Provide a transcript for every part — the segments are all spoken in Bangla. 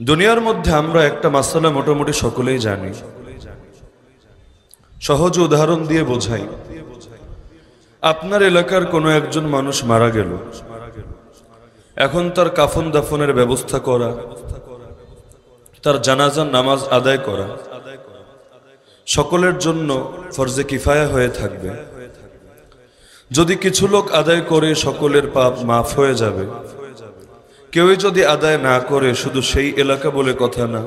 দুনিয়ার মধ্যে আমরা একটা মাসালা মোটামুটি সকলেই জানি। সহজ উদাহরণ দিয়ে বোঝাই। আপনার এলাকার কোনো একজন মানুষ মারা গেল, এখন তার কাফন দাফনের ব্যবস্থা করা, তার জানাজার নামাজ আদায় করা সকলের জন্য ফরজে কিফায়া হয়ে থাকবে। যদি কিছু লোক আদায় করে সকলের পাপ মাফ হয়ে যাবে। কেউই যদি আদায় না করে শুধু সেই এলাকা বলে কথা না,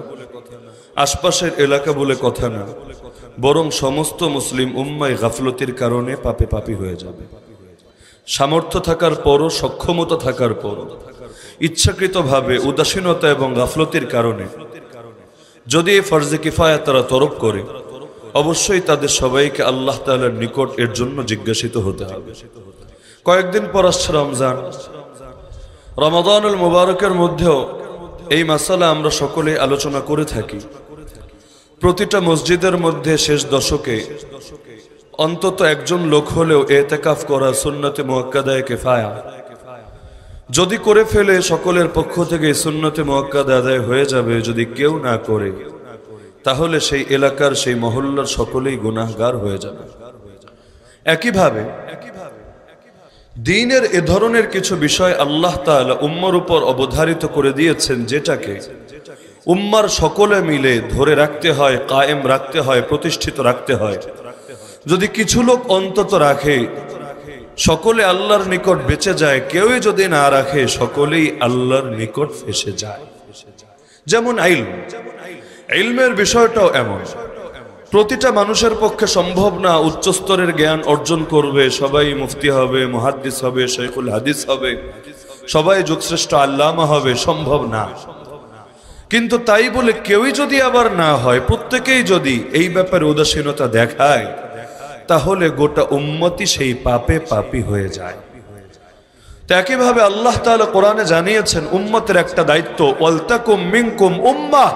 আশপাশের এলাকা বলে কথা না, বরং সমস্ত মুসলিম উম্মায় গাফলতির কারণে পাপে পাপী হয়ে যাবে। সামর্থ্য থাকার পরও, সক্ষমতা থাকার পরও ইচ্ছাকৃতভাবে উদাসীনতা এবং গাফলতির কারণে যদি এই ফরজে কিফায়া তারা তরক করে, অবশ্যই তাদের সবাইকে আল্লাহ তাআলার নিকট এর জন্য জিজ্ঞাসিত হতে হবে। কয়েকদিন পর আসছে রমজান। রমাদানুল মুবারকের মধ্যেও এই মাসালা আমরা সকলে আলোচনা করে থাকি। প্রতিটা মসজিদের মধ্যে শেষ দশকে অন্তত একজন লোক হলেও ইতিকাফ করা সুন্নতে মুআক্কাদায়ে কিফায়া যদি করে ফেলে, সকলের পক্ষ থেকে সুন্নতে মুআক্কাদা আদায় হয়ে যাবে। যদি কেউ না করে, তাহলে সেই এলাকার, সেই মহল্লার সকলেই গুনাহগার হয়ে যাবে। একইভাবে দ্বীনের এ ধরনের কিছু বিষয় আল্লাহ তাআলা উম্মার উপর অবধারিত করে দিয়েছেন, যেটাকে উম্মার সকলে মিলে ধরে রাখতে হয়, কায়েম রাখতে হয়, প্রতিষ্ঠিত রাখতে হয়। যদি কিছু লোক অন্তত রাখে, সকলে আল্লাহর নিকট বেঁচে যায়। কেউই যদি না রাখে, সকলেই আল্লাহর নিকট ফেসে যায়। যেমন ইলমের বিষয়টাও এমন। প্রতিটা মানুষের পক্ষে সম্ভব না উচ্চ স্তরের জ্ঞান অর্জন করবে, সবাই মুফতি হবে, মুহাদ্দিস হবে, শাইখুল হাদিস হবে, সবাই যুগশ্রেষ্ঠ আল্লামা হবে, সম্ভব না। কিন্তু তাই বলে কেউই যদি আবার না হয়, প্রত্যেকেই যদি এই ব্যাপারে উদাসীনতা দেখায়, তাহলে গোটা উম্মতি সেই পাপে পাপী হয়ে যায়। তো একইভাবে আল্লাহ তাআলা কোরআনে জানিয়েছেন উম্মতের একটা দায়িত্ব, ওয়ালতাকুম মিনকুম উম্মাহ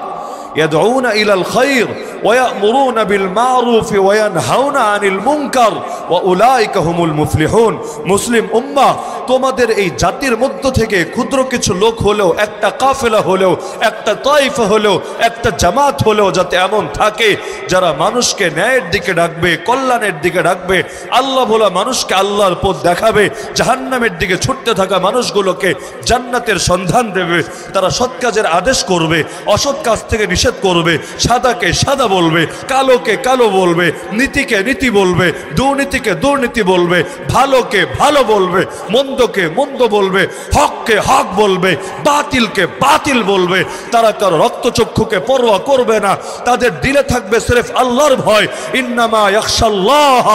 ইয়াদউনা ইলাল খায়র ওয়া ইয়া'মুরুনা বিল মা'রুফ ওয়া ইয়ানহাউনা আনিল মুনকার ওয়া উলাইকা হুমুল মুফলিহুন। মুসলিম উম্মাহ, তোমাদের এই জাতির মধ্য থেকে ক্ষুদ্র কিছু লোক হলেও, একটা কাফেলা হলেও, একটা তায়েফা হলেও, একটা জামাত হলেও যাতে এমন থাকে যারা মানুষকে ন্যায়ের দিকে ডাকবে, কল্যাণের দিকে ডাকবে, আল্লাহ ভোলা মানুষকে আল্লাহর পথ দেখাবে, জাহান্নামের দিকে ছুটতে থাকা মানুষগুলোকে জান্নাতের সন্ধান দেবে। তারা সৎ কাজের আদেশ করবে, অসৎ কাজ থেকে নিষেধ করবে, সাদাকে সাদা বলবে, কালোকে কালো বলবে, নীতিকে নীতি বলবে, দুর্নীতিকে দুর্নীতি বলবে, ভালোকে ভালো বলবে, মন্দকে মন্দ বলবে, হককে হক বলবে, বাতিলকে বাতিল বলবে। তারা কারো রক্তচক্ষুকে পরোয়া করবে না। তাদের দিলে থাকবে সির্ফ আল্লাহর ভয়। ইন্নামা ইয়াখশাল্লাহ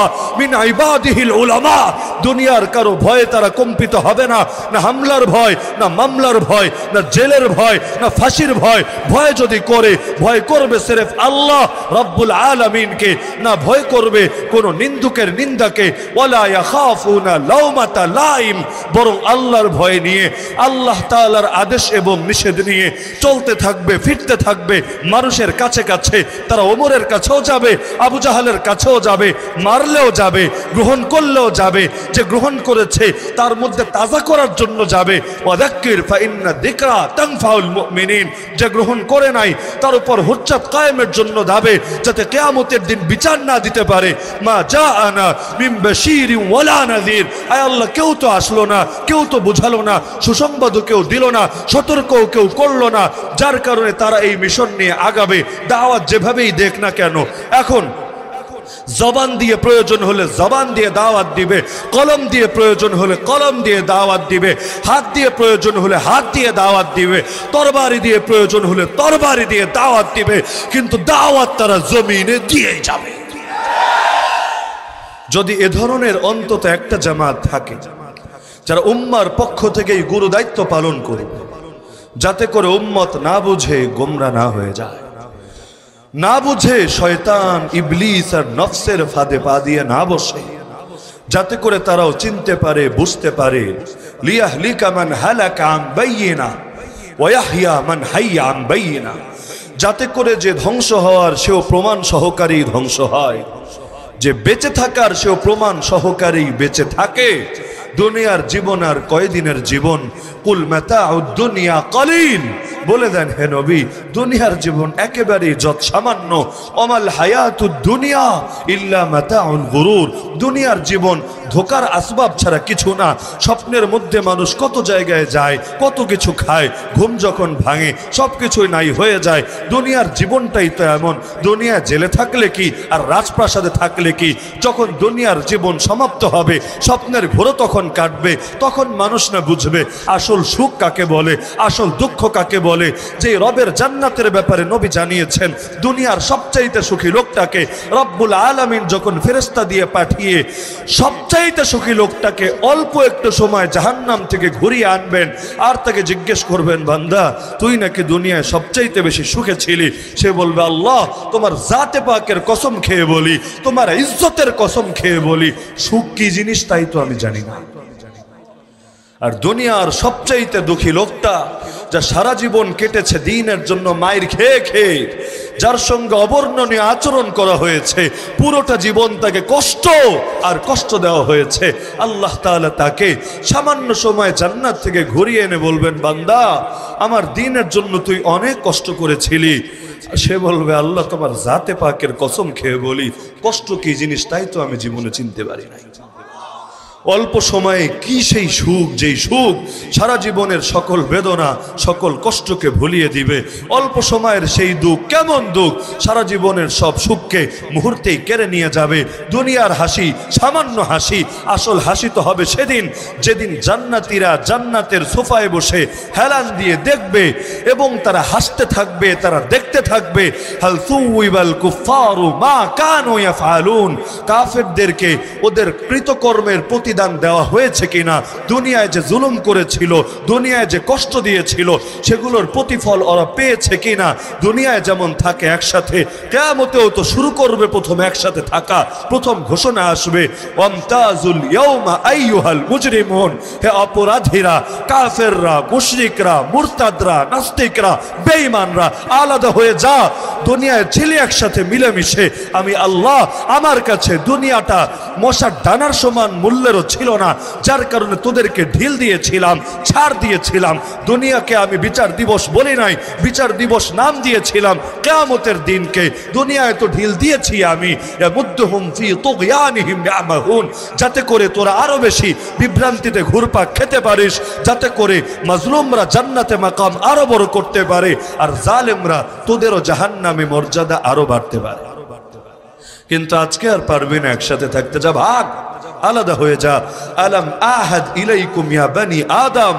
মিন ইবাদিহিল উলামা। দুনিয়ার কারো ভয়ে তারা কম্পিত হবে না। না হামলার ভয়, না মামলার ভয়, না জেলের ভয়, না ফাঁসির ভয়। ভয় যদি করে, ভয় করবে সির্ফ আল্লাহ রব্বুল আলামিনকে। না ভয় করবে কোন নিন্দুকের নিন্দাকে। ওয়ালা ইয়াখাফুনা লাউমাতা লাইম। বরং আল্লাহর ভয় নিয়ে, আল্লাহ তাআলার আদেশ এবং নিষেধ নিয়ে চলতে থাকবে, ফিরতে থাকবে মানুষের কাছে কাছে। তারা ওমরের কাছেও যাবে, আবু জাহালের কাছেও যাবে, মারলেও যাবে, গ্রহণ করলেও যাবে। যে গ্রহণ করেছে তার মধ্যে তাজা করার জন্য যাবে। ওয়াযাক্কির ফাইন্না যিকরা তানফাউল মুমিনিন। যে গ্রহণ করে নাই তার উপর হুজ্জত কায়েমের জন্য যাবে, যাতে কিয়ামতের দিন বিচার না দিতে পারে। মা জাআনা মিন বাশীরিন ওয়ালা নাযীর। আয় আল্লাহ, কেউ তো আসলো না, কেউ তো বুঝালো না, সুসংবাদও কেউ দিল না, সতর্কও কেউ করলো না। যার কারণে তারা এই মিশন নিয়ে আগাবে। দাওয়াত যেভাবেই দেখ না কেন, এখন জবান দিয়ে প্রয়োজন হলে জবান দিয়ে দাওয়াত দিবে, কলম দিয়ে প্রয়োজন হলে কলম দিয়ে দাওয়াত দিবে, হাত দিয়ে প্রয়োজন হলে হাত দিয়ে দাওয়াত দিবে, তরবারি দিয়ে প্রয়োজন হলে তরবারি দিয়ে দাওয়াত দিবে। কিন্তু দাওয়াত তারা জমিনে দিয়ে যাবে। যদি এ ধরনের অন্তত একটা জামাত থাকে যারা উম্মার পক্ষ থেকে এই গুরু দায়িত্ব পালন করবে, যাতে করে উম্মত না বুঝে গোমরা না হয়ে যায়, না বুঝে শয়তান ইবলিস আর নফসের ফাঁদে পা দিয়ে না বসে, যাতে করে তারাও চিনতে পারে, বুঝতে পারে। লিয়াহলিকা মান হালাকা আন বাইয়িনা ওয়া ইয়াহইয়া মান হাইয়া আন বাইয়িনা। যাতে করে যে ধ্বংস হওয়ার সেও প্রমাণ সহকারী ধ্বংস হয়, যে বেঁচে থাকার সেও প্রমাণ সহকারী বেঁচে থাকে। দুনিয়ার জীবন আর কয়দিনের জীবন। কুল মাতাউদ দুনিয়া কলিল বলে দেন হে নবী, দুনিয়ার জীবন একেবারেই যত সামান্য। ওমাল হায়াতুদ দুনিয়া ইল্লা মাতাউল গুরুর, দুনিয়ার জীবন ধোকার আসবাব ছাড়া কিছু না। স্বপ্নের মধ্যে মানুষ কত জায়গায় যায়, কত কিছু খায়, ঘুম যখন ভাঙে সব কিছুই নাই হয়ে যায়। দুনিয়ার জীবনটাই তো এমন। দুনিয়া জেলে থাকলে কি আর রাজপ্রাসাদে থাকলে কি, যখন দুনিয়ার জীবন সমাপ্ত হবে, স্বপ্নের ঘোরও তখন কাটবে, তখন মানুষ না বুঝবে আসল সুখ কাকে বলে, আসল দুঃখ কাকে বলে। যে রবের জান্নাতের ব্যাপারে নবী জানিয়েছেন, দুনিয়ার সবচাইতে সুখী লোকটাকে রব্বুল আলামিন যখন ফেরেশতা দিয়ে পাঠিয়ে সবচাইতে সুখী লোকটাকে অল্প একটু সময় জাহান্নাম থেকে ঘুরিয়ে আনবেন, আর তাকে জিজ্ঞেস করবেন, বান্দা তুই নাকি দুনিয়ায় সবচাইতে বেশি সুখে ছিলি? সে বলবে, আল্লাহ তোমার জাতে পাকের কসম খেয়ে বলি, তোমার ইজ্জতের কসম খেয়ে বলি, সুখ কি জিনিস তাই তো আমি জানি না। আর দুনিয়ার সবচাইতে দুঃখী লোকটা, যা সারা জীবন কেটেছে দিনের জন্য মায়ের খেয়ে খেয়ে, যার সঙ্গে অবর্ণনীয় আচরণ করা হয়েছে, পুরোটা জীবন তাকে কষ্ট আর কষ্ট দেওয়া হয়েছে। আল্লাহ তাআলা তাকে সামান্য সময় জান্নাত থেকে ঘুরিয়ে এনে বলবেন, বান্দা আমার দ্বীনের জন্য তুই অনেক কষ্ট করেছিলি। সে বলবে, আল্লাহ তোমার জাতে পাকের কসম খেয়ে বলি, কষ্ট কি জিনিস তাই তো আমি জীবনে চিনতে পারি নাই। অল্প সময়ে কি সেই সুখ, যেই সুখ সারা জীবনের সকল বেদনা সকল কষ্টকে ভুলিয়ে দিবে। অল্প সময়ের সেই দুঃখ, কেমন দুঃখ, সারা জীবনের সব সুখকে মুহূর্তেই কেড়ে নিয়ে যাবে। দুনিয়ার হাসি সামান্য হাসি, আসল হাসি তো হবে সেদিন যেদিন জান্নাতীরা জান্নাতের সোফায় বসে হেলান দিয়ে দেখবে এবং তারা হাসতে থাকবে, তারা দেখতে থাকবে। হাল সুউইবাল কুফারু মা কানু ইয়াফআলুন, কাফেরদেরকে ওদের কৃতকর্মের প্রতিদান দেওয়া হয়েছে কিনা, দুনিয়ায় যে জুলুম করেছিল, দুনিয়ায় যে কষ্ট দিয়েছিল, সেগুলোর প্রতিফল ওরা পেয়েছে কিনা। দুনিয়ায় যেমন থাকে একসাথে, কিয়ামতেও তো শুরু করবে প্রথম একসাথে থাকা। প্রথম ঘোষণা আসবে, ওয়ামতাজুল ইয়াউমা আইয়ুহাল মুজরিমুন, হে অপরাধীরা, কাফেররা, মুশরিকরা, মুরতাদরা, নাস্তিকরা, বেঈমানরা আলাদা হয়ে যা। দুনিয়ায় ছেলে একসাথে মিলেমিশে, আমি আল্লাহ আমার কাছে দুনিয়াটা মশার ডানার সমান মূল্যের ছিল না, যার কারণে তোদেরকে ঢিল দিয়েছিলাম, ছাড় দিয়েছিলাম। দুনিয়াকে আমি বিচার দিবস বলি নাই, বিচার দিবস নাম দিয়েছিলাম কিয়ামতের দিনকে। দুনিয়ায় তো ঢিল দিয়েছি আমি, ইয়ামুদ্দুহুম ফি তুগয়ানিহিম ইয়ামাহুন, যাতে করে তোরা আরো বেশি বিভ্রান্তিতে ঘুরপাক খেতে পারিস, যাতে করে মাজলুমরা জান্নাতে মাকাম আরো বড় করতে পারে, আর জালেমরা তোদেরও জাহান্নামে মর্যাদা আরো বাড়তে পারে। কিন্তু আজকে আর পারবি না একসাথে থাকতে, যা ভাগ, আলাদা হয়ে যা। আলাম আহাদ ইলাইকুম ইয়া বানি আদম,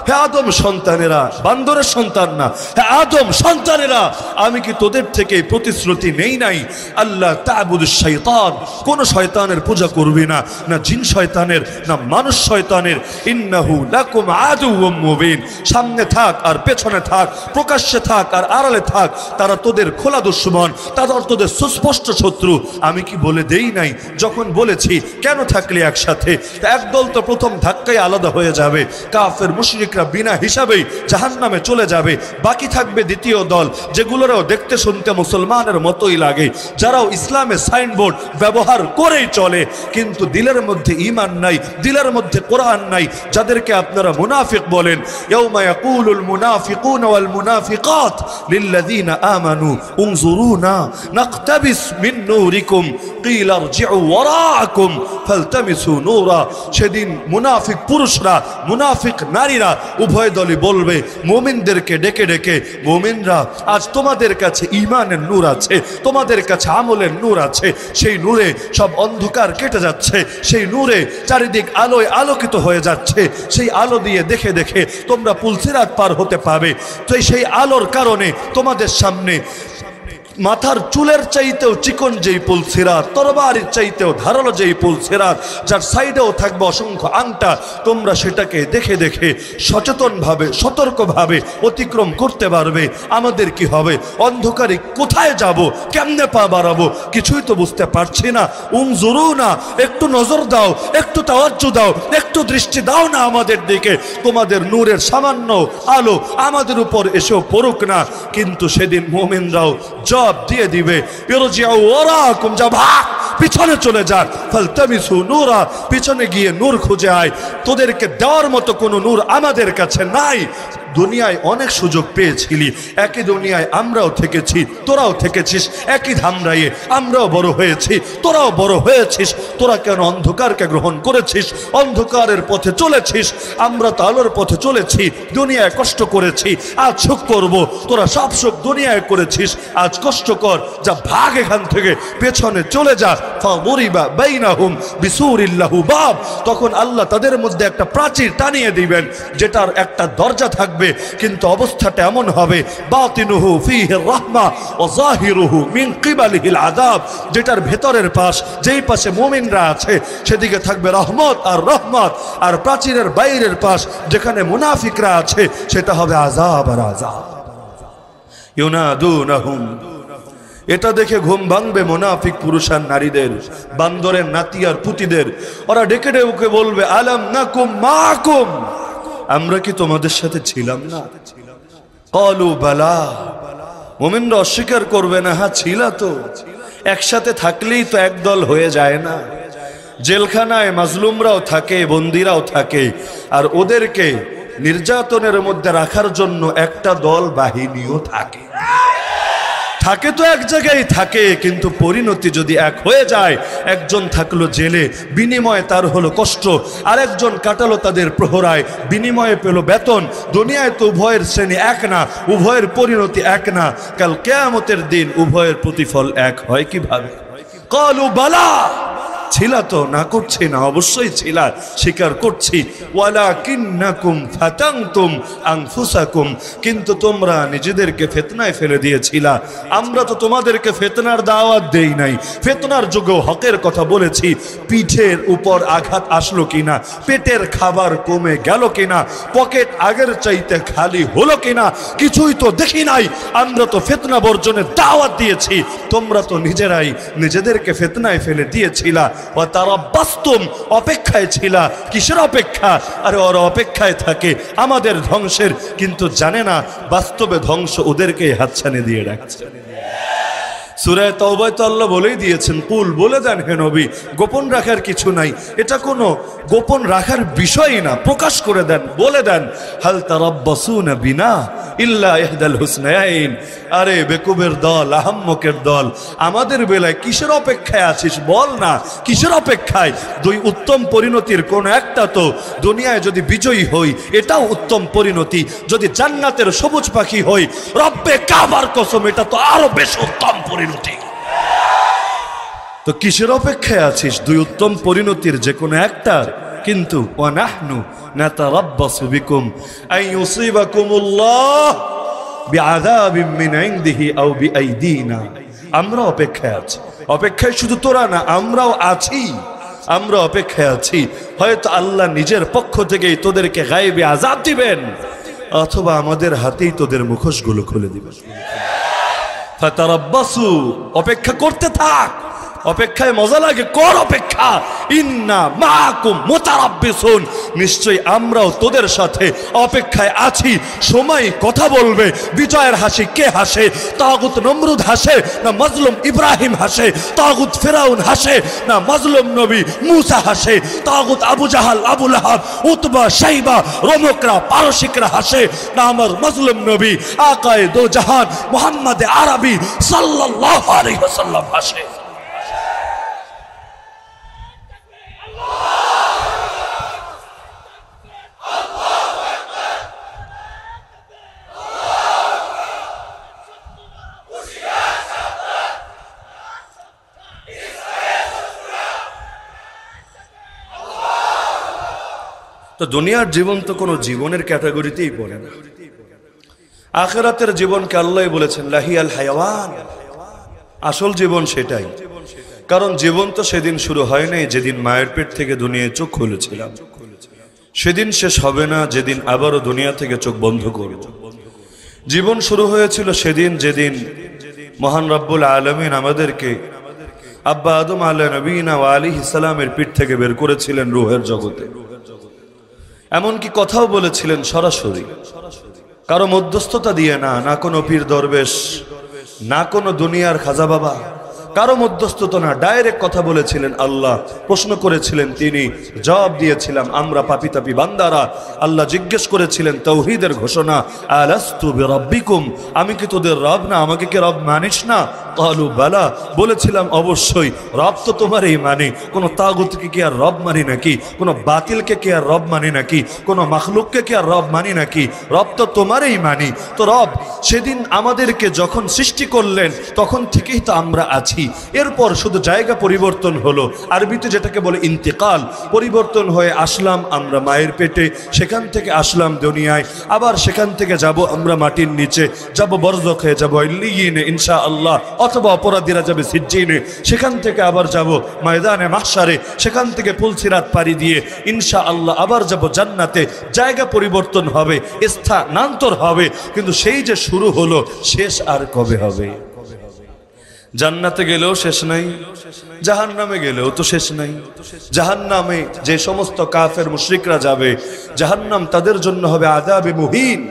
হে আদম সন্তানেরা, বান্দরের সন্তান না, হে আদম সন্তানেরা, আমি কি তোদের থেকে প্রতিশ্রুতি নেই নাই? আল্লাহ তা'বুদুশ শাইতান, কোন শয়তানের পূজা করবি না, না জিন শয়তানের না মানুষ শয়তানের। ইন্নাহু লাকুম আদুউম মুবিন, সামনে থাক আর পেছনে থাক, প্রকাশ্যে থাক আর আড়ালে থাক, তারা তোদের খোলা দুশমন, তারা তোদের সুস্পষ্ট শত্রু। আমি কি বলে দেই নাই? যখন বলেছি কেন থাকলে একসাথে, একদল তো প্রথম ধাক্কায় আলাদা হয়ে যাবে, কাফের মুশরিক বিনা হিসাবেই জাহান্নামে চলে যাবে। বাকি থাকবে দ্বিতীয় দল, যেগুলোরও দেখতে শুনতে মুসলমানের মতোই লাগে, যারাও ইসলামের সাইনবোর্ড ব্যবহার করেই চলে, কিন্তু দিলের মধ্যে ঈমান নাই, দিলের মধ্যে কোরআন নাই, যাদেরকে আপনারা মুনাফিক বলেন। ইয়াউমা ইয়াকুলুল মুনাফিকুনা ওয়াল মুনাফিকাত লিল্লাযীনা আমানু উনজুরুনা নাকতাবিস মিন নূরিকুম কিলা ইরজিউ ওয়ারাআকুম ফালতামিসু নূরা। সেদিন মুনাফিক পুরুষরা, মুনাফিক নারীরা উভয় দলই বলবে মুমিনদেরকে ডেকে ডেকে, মুমিনরা আজ তোমাদের কাছে ঈমানের নূর আছে, তোমাদের কাছে আমলের নূর আছে, সেই নূরে সব অন্ধকার কেটে যাচ্ছে, সেই নূরে চারিদিক আলোয় আলোকিত হয়ে যাচ্ছে, সেই আলো দিয়ে দেখে দেখে তোমরা পুলসিরাত পার হতে পারবে। তো সেই আলোর কারণে তোমাদের সামনে মাথার চুলের চাইতেও চিকন যেই পুল সিরাত, তরবারির চাইতেও ধারালো যেই পুল সিরাত, যার সাইডেও থাকবে অসংখ্য আংটা, তোমরা সেটাকে দেখে দেখে সচেতনভাবে সতর্কভাবে অতিক্রম করতে পারবে। আমাদের কি হবে? অন্ধকারে কোথায় যাব, কেমনে পা বাড়াবো, কিছুই তো বুঝতে পারছি না। উনজুরুনা, একটু নজর দাও, একটু তাওয়াজ্জু দাও, একটু দৃষ্টি দাও না আমাদের দিকে, তোমাদের নূরের সামান্য আলো আমাদের উপর এসেও পড়ুক না। কিন্তু সেদিন মুমিনরাও জবাব দিয়ে দিবে, ইরজিউ ওয়ারাকুম, যা ভাগ, পিছনে চলে যা, ফালতামিসু নূরা, পিছনে গিয়ে নূর খুঁজে আয়, তোদেরকে দেওয়ার মতো কোনো নূর আমাদের কাছে নাই। দুনিয়ায় অনেক সুযোগ পেয়েছিলি, একই দুনিয়ায় আমরাও থেকেছি, তোরাও থেকেছিস, একই ধামরাইয়ে আমরাও বড় হয়েছি, তোরাও বড় হয়েছিস। তোরা কেন অন্ধকারকে গ্রহণ করেছিস, অন্ধকারের পথে চলেছিস, আমরা তো আলোর পথে চলেছি। দুনিয়ায় কষ্ট করেছি, আজ সুখ করব। তোরা সব সুখ দুনিয়ায় করেছিস, আজ কষ্ট কর, যা ভাগ এখান থেকে, পেছনে চলে যা। ফাদুরিবা বাইনাহুম বিসুরিন লাহু বাব, তখন আল্লাহ তাদের মধ্যে একটা প্রাচীর টানিয়ে দিবেন, যেটার একটা দরজা থাকবে, কিন্তু অবস্থাটা এমন হবে বাতিনুহু ফীহি রাহমা ওয়া যাহিরুহু মিন কিবালিহিল আযাব, যেটার ভেতরের পাশ, যেই পাশে মুমিনরা আছে সেদিকে থাকবে রহমত আর রহমত, আর প্রাচীরের বাইরের পাশ যেখানে মুনাফিকরা আছে সেটা হবে আযাব আর আযাব। ইউনাদুনাহুম, এটা দেখে ঘুম ভাঙবে মুনাফিক পুরুষ আর নারীদের, বান্দরের নাতি আর পুতিদের। ওরা ডেকে ডেকে বলবে আলাম নাকুম মাকুম, আমরা কি তোমাদের সাথে ছিলাম না? ক্বালু বালা, মুমিনরা অস্বীকার করবে না, হ্যাঁ ছিলা তো। একসাথে থাকলেই তো একদল হয়ে যায় না। জেলখানায় মাজলুমরাও থাকে, বন্দিরাও থাকে, আর ওদেরকে নির্যাতনের মধ্যে রাখার জন্য একটা দল বাহিনীও থাকে। থাকে তো এক জায়গায় থাকে, কিন্তু পরিণতি যদি এক হয়ে যায়, একজন থাকলো জেলে, বিনিময়ে তার হলো কষ্ট, আর একজন কাটালো তাদের প্রহরায়, বিনিময়ে পেল বেতন। দুনিয়ায় তো উভয়ের শ্রেণী এক না, উভয়ের পরিণতি এক না। কাল কিয়ামতের দিন উভয়ের প্রতিফল এক হয় কিভাবে? ক্বালু বালা, ছিলা তো, না করছি না, অবশ্যই ছিলা, স্বীকার করছি। ওয়ালাকিন্নাকুম ফাতানতুম আনফুসাকুম, কিন্তু তোমরা নিজেদেরকে ফিতনায় ফেলে দিয়েছিলা। আমরা তো তোমাদেরকে ফিতনার দাওয়াত দেই নাই, ফিতনার যুগেও হকের কথা বলেছি। পিঠের উপর আঘাত আসলো কিনা, পেটের খাবার কমে গেল কিনা, পকেট আগের চাইতে খালি হলো কিনা, কিছুই তো দেখি নাই। আমরা তো ফিতনা বর্জনের দাওয়াত দিয়েছি, তোমরা তো নিজেরাই নিজেদেরকে ফিতনায় ফেলে দিয়েছিলা। ও তারা বাস্তব অপেক্ষায় ছিল। কিসের অপেক্ষা? আরে ওরা অপেক্ষায় থাকে আমাদের ধ্বংসের, কিন্তু জানে না বাস্তবে ধ্বংস ওদেরকেই হাতছানি দিয়ে রাখছে। সূরা তাওবায় তো আল্লাহ বলেই দিয়েছেন, কুল, বলে দেন হে নবী, গোপন রাখার কিছু নাই, এটা কোনো গোপন রাখার বিষয়ই না, প্রকাশ করে দেন, বলে দেন হাল তারাব্বাসুনা বিনা ইল্লা ইহদাল হুসনাইন। আরে বেকুবের দল, আহাম্মকের দল, আমাদের বেলায় কিসের অপেক্ষায় আছিস বল না, কিসের অপেক্ষায়? দুই উত্তম পরিণতির কোন একটা তো। দুনিয়ায় যদি বিজয়ী হই এটাও উত্তম পরিণতি, যদি জান্নাতের সবুজ পাখি হই রব্বে কাবার কসম এটা তো আরো বেশি উত্তম পরিণতি। তো কিসের অপেক্ষায় আছিস? দুই উত্তম পরিণতির যে কোনো একটার। কিন্তু ওয়ানাহনু নাতারাব্বাসু বিকুম আন ইউসিবাকুমুল্লাহ বিআযাবিন মিন ইনদিহি আও বিআইদিনা। আমরা অপেক্ষায় আছি, অপেক্ষায় শুধু তোরা না, আমরাও আছি, আমরা অপেক্ষায় আছি। হয়তো আল্লাহ নিজের পক্ষ থেকেই তোদেরকে গায়েবে আযাব দিবেন, অথবা আমাদের হাতেই তোদের মুখোশগুলো খুলে দিবেন। ফাতারাব্বাসু, অপেক্ষা করতে থাক, অপেক্ষায় মজা লাগে, কর অপেক্ষা। ইন্না মাআকুম মুতারাব্বিসুন, নিশ্চয়ই আমরাও তোদের সাথে অপেক্ষায় আছি। সময় কথা বলবে, বিজয়ের হাসি কে হাসে? তাগুত নমরুদ হাসে না মাজলুম ইব্রাহিম হাসে? তাগুত ফিরাউন হাসে না মাজলুম নবী মুসা হাসে? তাগুত আবু জাহাল, আবু লাহাব, উতবা, শাইবা, রোমকরা, পারসিকরা হাসে না আমার মাজলুম নবী আকায়ে দো জাহান মুহাম্মদ আরবি সাল্লাল্লাহু আলাইহি ওয়াসাল্লাম হাসে? তো দুনিয়ার জীবন তো কোনো জীবনের ক্যাটাগরিতেই পড়ে না। আখিরাতের জীবনকে আল্লাহ বলেছেন লাহিয়াল হায়াওয়ান, আসল জীবন সেটাই। কারণ জীবন তো সেদিন শুরু হয় নাই যেদিন মায়ের পেট থেকে দুনিয়ায় চোখ খুলেছিলাম, সেদিন শেষ হবে না যেদিন আবারও দুনিয়া থেকে চোখ বন্ধ করব। জীবন শুরু হয়েছিল সেদিন যেদিন মহান রব্বুল আলামিন আমাদেরকে আব্বা আদম আলাইহিস নবীনা ওয়া আলাইহিস সালামের পিঠ থেকে বের করেছিলেন রূহের জগতে। এমনকি কথাও বলেছিলেন সরাসরি, কারো মধ্যস্থতা দিয়ে না, না কোনো পীর দরবেশ, না কোনো দুনিয়ার খাজা বাবা, কারো মধ্যস্থতা না, ডাইরেক্ট কথা বলেছিলেন আল্লাহ, প্রশ্ন করেছিলেন তিনি, জবাব দিয়েছিলাম আমরা পাপী তাপী বান্দারা। আল্লাহ জিজ্ঞেস করেছিলেন তাওহীদের ঘোষণা, আলাস্তু বিরাব্বিকুম, আমি কি তোদের রব না, আমাকে কি রব মানিস না? ক্বালু বালা, বলেছিলাম অবশ্যই, রব তো তোমারই মানি, কোনো তাগুতকে কি আর রব মানি নাকি, কোনো বাতিলকে কি আর রব মানি নাকি, কোনো মাখলুককে কি আর রব মানি নাকি, রব তো তোমারই মানি। তো রব সেদিন আমাদেরকে যখন সৃষ্টি করলেন তখন থেকেই তো আমরা আছি, এরপর শুধু জায়গা পরিবর্তন হলো, আরবিতে যেটাকে বলে ইন্তেকাল, পরিবর্তন হয়ে আসলাম আমরা মায়ের পেটে, সেখান থেকে আসলাম দুনিয়ায়, আবার সেখান থেকে যাব আমরা মাটির নিচে, যাব বরজখে, যাব ইল্লিয়িনে ইনশাআল্লাহ, অথবা অপরাধীরা যাবে সিজ্জিনে, সেখান থেকে আবার যাব ময়দানে মাহশারে, সেখান থেকে পুলসিরাত পাড়ি দিয়ে ইনশাআল্লাহ আবার যাব জান্নাতে। জায়গা পরিবর্তন হবে, স্থানান্তর হবে, কিন্তু সেই যে শুরু হলো শেষ আর কবে হবে? জান্নাতে গেলেও শেষ নাই, জাহান্নামে গেলেও তো শেষ নাই। জাহান্নামে যে সমস্ত কাফের মুশরিকরা যাবে, জাহান্নাম তাদের জন্য হবে আযাবে মুহিন,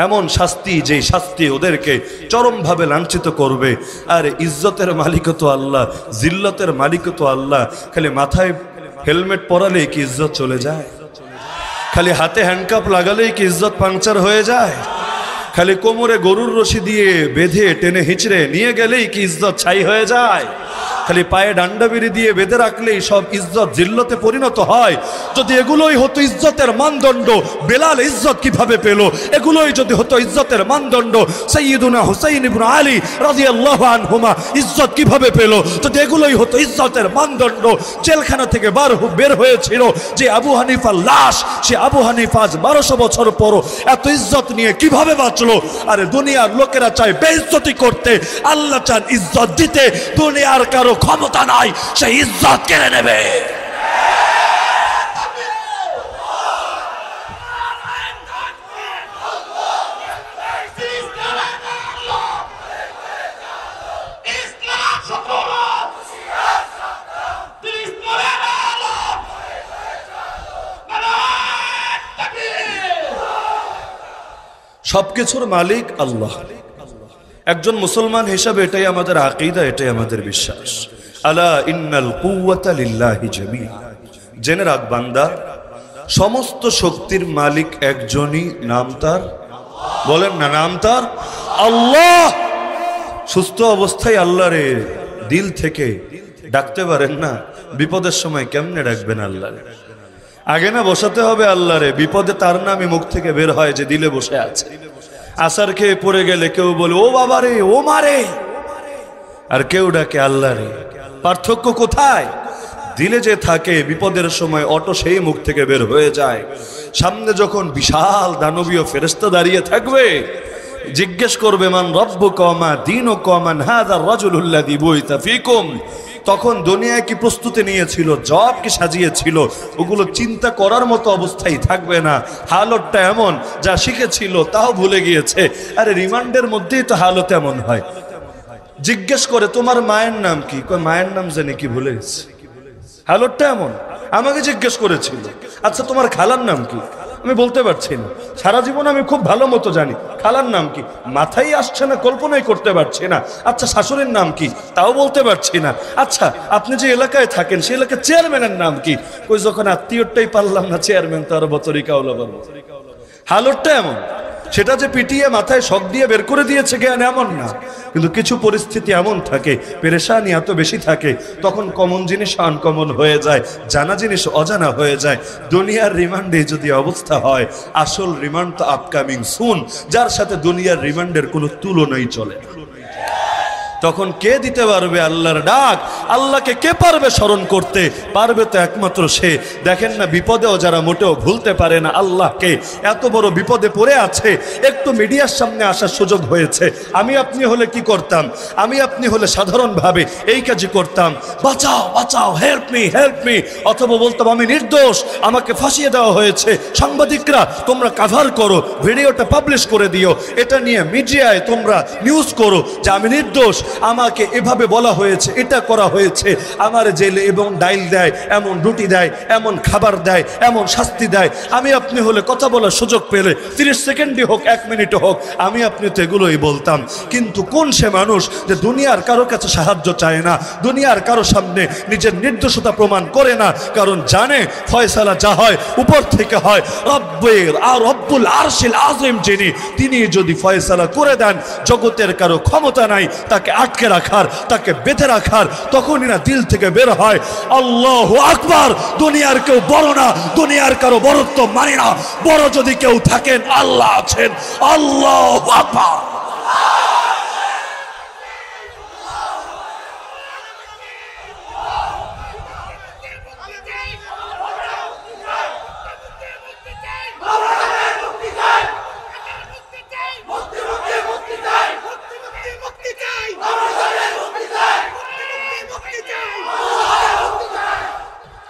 এমন শাস্তি যে শাস্তি ওদেরকে চরমভাবে লাঞ্ছিত করবে। আর ইজ্জতের মালিক তো আল্লাহ, জিল্লতের মালিক তো আল্লাহ। খালি মাথায় হেলমেট পরালেই কি ইজ্জত চলে যায়? খালি হাতে হ্যান্ডকাপ লাগালেই কি ইজ্জত পাংচার হয়ে যায়? খালি কোমরে গরুর রশি দিয়ে বেঁধে টেনে হিচড়ে নিয়ে গেলেই কি ইজ্জত ছাই হয়ে যায়? খালি পায়ে ডান্ডা বেরি দিয়ে বেঁধে রাখলেই সব ইজ্জত জিল্লতে পরিণত হয়? যদি এগুলোই হতো ইজ্জতের মানদণ্ড, বেলাল ইজ্জত কিভাবে পেল? এগুলোই যদি হতো ইজ্জতের মানদণ্ড, সাইয়্যিদুনা হুসাইন ইবনে আলী রাদিয়াল্লাহু আনহুমা ইজ্জত কিভাবে পেল? যদি এগুলোই হতো ইজ্জতের মানদণ্ড, জেলখানা থেকে বের হয়েছিল যে আবু হানিফার লাশ, সে আবু হানিফা আজ 1200 বছর পরও এত ইজ্জত নিয়ে কিভাবে বাঁচলো? আরে দুনিয়ার লোকেরা চায় বেইজ্জতি করতে, আল্লাহ চান ইজ্জত দিতে। দুনিয়ার কারো ক্ষমতা নাই সে ইজ্জত কেড়ে নেবে। সবকিছুর মালিক আল্লাহ। একজন মুসলমান হিসাবে এটাই আমাদের আকীদা, এটাই আমাদের বিশ্বাস। আলা ইন্নাল কুওয়াতা লিল্লাহি জামিআ, জেনে রাখ বান্দা, সমস্ত শক্তির মালিক একজনই, নাম তার, বলেন না, নাম তার আল্লাহ। সুস্থ অবস্থায় আল্লাহরে দিল থেকে ডাকতে পারেন না, বিপদের সময় কেমনে ডাকবেন আল্লাহরে? আগে না বসাতে হবে আল্লাহরে, বিপদে তার নামই মুখ থেকে বের হয় যে দিলে বসে আছে। আসার খেয়ে পড়ে গেলে কেউ বলে ও বাবা রে, ও মারে, আর কেউ ডাকে আল্লাহ রে। পার্থক্য কোথায়? দিলে যে থাকে বিপদের সময় অটো সেই মুখ থেকে বের হয়ে যায়। সামনে যখন বিশাল দানবীয় ফেরেশতা দাঁড়িয়ে থাকবে, জিজ্ঞেস করবে মান রব্বুকা ওয়া মা দীনুকা মান হাযার রাজুলুল্লাযী বুইতা ফীকুম, তখন দুনিয়ায় কি প্রস্তুতি নিয়েছিল, জবাব কি সাজিয়েছিল, ওগুলো চিন্তা করার মতো অবস্থায় থাকবে না। হালতটা এমন, যা শিখেছিল তাও ভুলে গিয়েছে। আরে রিমান্ডের মধ্যেই তো হালত এমন হয়। জিজ্ঞেস করে তোমার মায়ের নাম কি? মায়ের নাম জানি কি, ভুলে গেছে। হালতটা এমন। আমাকে জিজ্ঞেস করেছিল, আচ্ছা তোমার খালার নাম কি? আমি বলতে পারছি না। সারা জীবন আমি খুব ভালো মতো জানি, খালার নাম কি মাথায় আসছে না, কল্পনাই করতে পারছি না। আচ্ছা শাশুড়ির নাম কি? তাও বলতে পারছি না। আচ্ছা আপনি যে এলাকায় থাকেন সেই এলাকার চেয়ারম্যানের নাম কি? কই যখন আত্মীয়টাই পারলাম না, চেয়ারম্যান তো আরো বতরিকা হলো। হালতটা এমন, সেটা যে পিটিয়ে মাথায় শক দিয়ে বের করে দিয়েছে জ্ঞান এমন না, কিন্তু কিছু পরিস্থিতি এমন থাকে, পেরেশানি এত বেশি থাকে, তখন কমন জিনিস আনকমন হয়ে যায়, জানা জিনিস অজানা হয়ে যায়। দুনিয়ার রিমান্ডে যদি অবস্থা হয়, আসল রিমান্ড তো আপকামিং সুন, যার সাথে দুনিয়ার রিমান্ডের কোনো তুলনাই চলে না। তখন কে দিতে পারবে আল্লাহর ডাক? আল্লাহকে কে পারবে স্মরণ করতে? পারবে তো একমাত্র সে। দেখেন না, বিপদেও যারা মোটেও ভুলতে পারে না আল্লাহকে, এত বড় বিপদে পড়ে আছে, একটু মিডিয়ার সামনে আসার সুযোগ হয়েছে। আমি আপনি হলে কি করতাম? আমি আপনি হলে সাধারণভাবে এই কাজই করতাম, বাঁচাও বাঁচাও, হেল্প মি হেল্প মি, অথবা বলতাম আমি নির্দোষ, আমাকে ফাঁসিয়ে দেওয়া হয়েছে, সাংবাদিকরা তোমরা কভার করো, ভিডিওটা পাবলিশ করে দিও, এটা নিয়ে মিডিয়ায় তোমরা নিউজ করো যে আমি নির্দোষ। আমাকে এভাবে বলা হয়েছে, এটা করা হয়েছে, আমার জেলে এবং ডাইল দেয়, এমন রুটি দেয়, এমন খাবার দেয়, এমন শাস্তি দেয়। আমি আপনি হলে কথা বলার সুযোগ পেলে 30 সেকেন্ডই হোক, 1 মিনিটও হোক, আমি আপনি তো এগুলোই বলতাম। কিন্তু কোন সে মানুষ যে দুনিয়ার কারো কাছে সাহায্য চায় না, দুনিয়ার কারো সামনে নিজের নির্দোষতা প্রমাণ করে না, কারণ জানে ফয়সালা যা হয় উপর থেকে হয়। রব্বের আর রব্বুল আরশিল আযীম যিনি, তিনি যদি ফয়সালা করে দেন, জগতের কারো ক্ষমতা নাই তাকে আটকে রাখার, তাকে বেঁধে রাখার। তখনই না দিল থেকে বের হয় আল্লাহু আকবার। দুনিয়ার কেউ বড় না, দুনিয়ার কারো বড়ত্ব মানে না। বড় যদি কেউ থাকেন, আল্লাহ আছেন। আল্লাহু আকবার।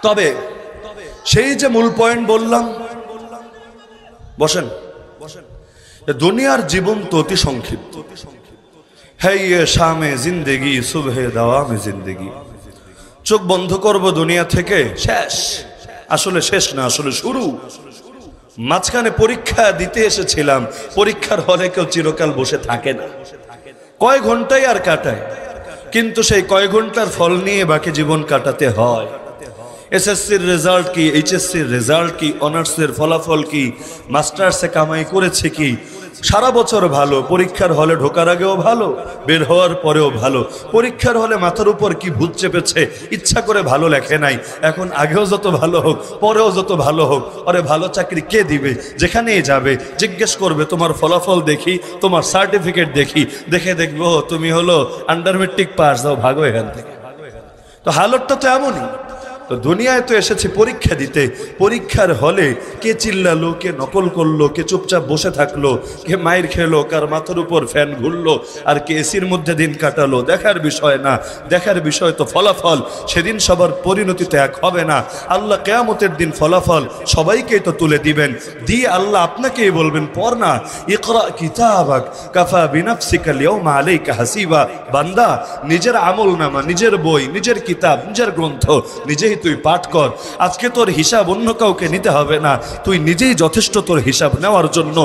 তবে সেই যে মূল পয়েন্ট বললাম, বসেন, দুনিয়ার জীবন তো অতি সংক্ষিপ্ত। হ্যাঁ ইয়ে শামে জিন্দেগি সুবহে দাওয়ামে জিন্দেগি। চোখ বন্ধ করব দুনিয়া থেকে, শেষ। আসলে শেষ না, আসলে শুরু। মাঝখানে পরীক্ষা দিতে এসেছিলাম, পরীক্ষার হলে কেউ চিরকাল বসে থাকে না, কয় ঘন্টায় আর কাটায়, কিন্তু সেই কয় ঘন্টার ফল নিয়ে বাকি জীবন কাটাতে হয়। এসএসসির রেজাল্ট কি, এইচএসসির রেজাল্ট কি, অনার্সের ফলাফল কি, মাস্টার্সে কামাই করেছে কি, সারা বছর ভালো, পরীক্ষার হলে ঢোকার আগেও ভালো, বের হওয়ার পরেও ভালো। পরীক্ষার হলে মাথার উপর কি ভূত চেপেছে, ইচ্ছা করে ভালো লেখে নাই। এখন আগেও যত ভালো হোক, পরেও যত ভালো হোক, আরে ভালো চাকরি কে দিবে? যেখানেই যাবে জিজ্ঞেস করবে তোমার ফলাফল দেখি, তোমার সার্টিফিকেট দেখি, দেখে দেখবো তুমি হলো আন্ডার মেট্রিক পাস, দাও ভাগো এখান থেকে। তো হালতটা তো এমনই। তো দুনিয়ায় তো এসেছে পরীক্ষা দিতে। পরীক্ষার হলে কে চিল্লালো, কে নকল করলো, কে চুপচাপ বসে থাকলো, কে মাইর খেলো, কার মাথার উপর ফ্যান ঘুরলো, আর কে এসির মধ্যে দিন কাটালো, দেখার বিষয় না। দেখার বিষয় তো ফলাফল। সেদিন সবার পরিণতি তো এক হবে না। আল্লাহ কিয়ামতের দিন ফলাফল সবাইকেই তো তুলে দিবেন, দিয়ে আল্লাহ আপনাকেই বলবেন পড় না। ইকরা কিতাবাক কাফা বিনাফসিকা আল-ইয়াওমা আলাইকা হাসিবা। বান্দা, নিজের আমলনামা, নিজের বই, নিজের কিতাব, নিজের গ্রন্থ নিজেই তুই পাঠ কর। আজকে তোর হিসাব অন্য কাউকে নিতে হবে না, তুই নিজেই যথেষ্ট তোর হিসাব নেওয়ার জন্য।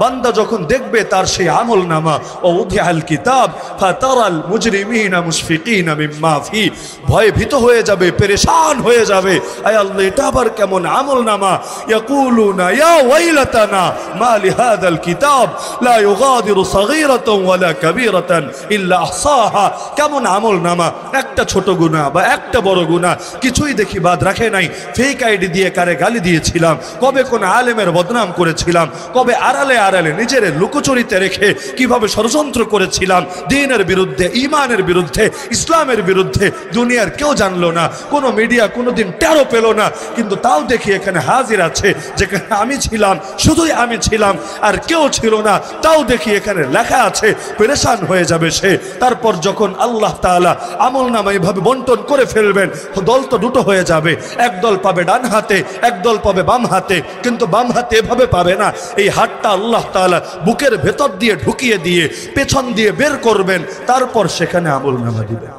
বান্দা যখন দেখবে তার সেই আমলনামা, ও উদিআল কিতাব ফাতারাল মুজরিমিনা মুশফিকিনা মিম্মা ফি, ভয়ে ভীত হয়ে যাবে, পেরেশান হয়ে যাবে। আয় আল্লাহ, এটা আবার কেমন আমলনামা? ইয়াকুলুনা ইয়া ওয়াইলাতানা মা লিহাদাল কিতাব লা ইউগাদিরু সাগীরাতান ওয়ালা কাবীরাতান ইল্লা আহসাহা। কেমন আমলনামা? একটা ছোট গুনাহ বা একটা বড় গুনাহ কিছুই দেখি বাদ রাখে নাই। ফেক আইডি দিয়ে কারে গালি দিয়েছিলাম, কবে কোন আলেমের বদনাম করেছিলাম, কবে আড়ালে আড়ালে নিজের লুকোচুরিতে রেখে কিভাবে ষড়যন্ত্র করেছিলাম দ্বীনের বিরুদ্ধে, ঈমানের বিরুদ্ধে, ইসলামের বিরুদ্ধে। দুনিয়ার কেউ জানলো না, কোনো মিডিয়া কোনোদিন টেরও পেল না, কিন্তু তাও দেখি এখানে হাজির আছে, যেখানে আমি ছিলাম, শুধুই আমি ছিলাম, আর কেউ ছিল না, তাও দেখি এখানে লেখা আছে। পেরেশান হয়ে যাবে সে। তারপর যখন আল্লাহ তাআলা আমলনামা এভাবে বন্টন করে ফেলবেন, দল তো দুটো হয়ে যাবে। এক দল পাবে ডান হাতে, এক দল পাবে বাম হাতে। কিন্তু বাম হাতে এভাবে পাবে না, এই হাতটা আল্লাহ তাআলা বুকের ভেতর দিয়ে ঢুকিয়ে দিয়ে পেছন দিয়ে বের করবেন, তারপর সেখানে আমলনামা দিবেন।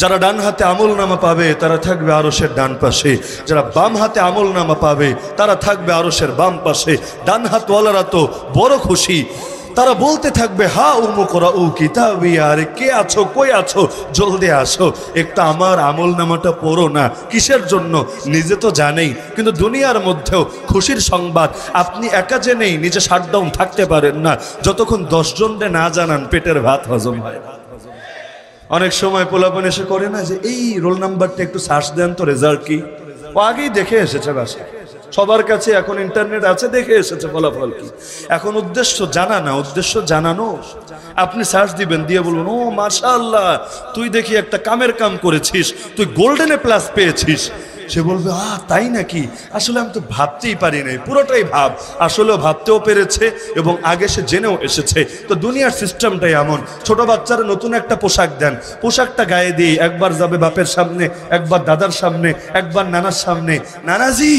যারা ডান হাতে আমলনামা পাবে তারা থাকবে আরশের ডান পাশে, যারা বাম হাতে আমলনামা পাবে তারা থাকবে আরশের বাম পাশে। ডান হাতওয়ালারা তো বড় খুশি, তারা বলতে থাকবে হা উমুকরাউ কিতাবি, আরে কে আছো, কই আছো, জলদি আসো, একটা আমার আমলনামাটা পড়ো না। কিসের জন্য? নিজে তো জানেই, কিন্তু দুনিয়ার মধ্যেও খুশির সংবাদ, আপনি একা জেনেই নিজে শাটডাউন থাকতে পারেন না, যতক্ষণ 10 জনকে না জানান পেটের ভাত হজম হয়। অনেক সময় পোলাপন এসে করে না যে এই রোল নাম্বারটা একটু সার্চ দেন তো, রেজাল্ট কি? ও আগেই দেখে এসেছে বাসায়, সবার কাছে এখন ইন্টারনেট আছে, দেখে এসেছে ফলাফল কি। এখন উদ্দেশ্য জানা না, উদ্দেশ্য জানানো। আপনি সার্চ দিবেন, দিয়ে বলবেন ও মাশাআল্লাহ, তুই দেখি একটা কামের কাম করেছিস, তুই গোল্ডেনে প্লাস পেয়েছিস। সে বলবে তাই নাকি? আসলে আমি তো ভাবতেই পারি নাই। পুরোটাই ভাব, আসলেও ভাবতেও পেরেছে এবং আগে সে জেনেও এসেছে। তো দুনিয়ার সিস্টেমটাই এমন। ছোট বাচ্চারা নতুন একটা পোশাক দেন, পোশাকটা গায়ে দিয়ে একবার যাবে বাপের সামনে, একবার দাদার সামনে, একবার নানার সামনে, নানাজি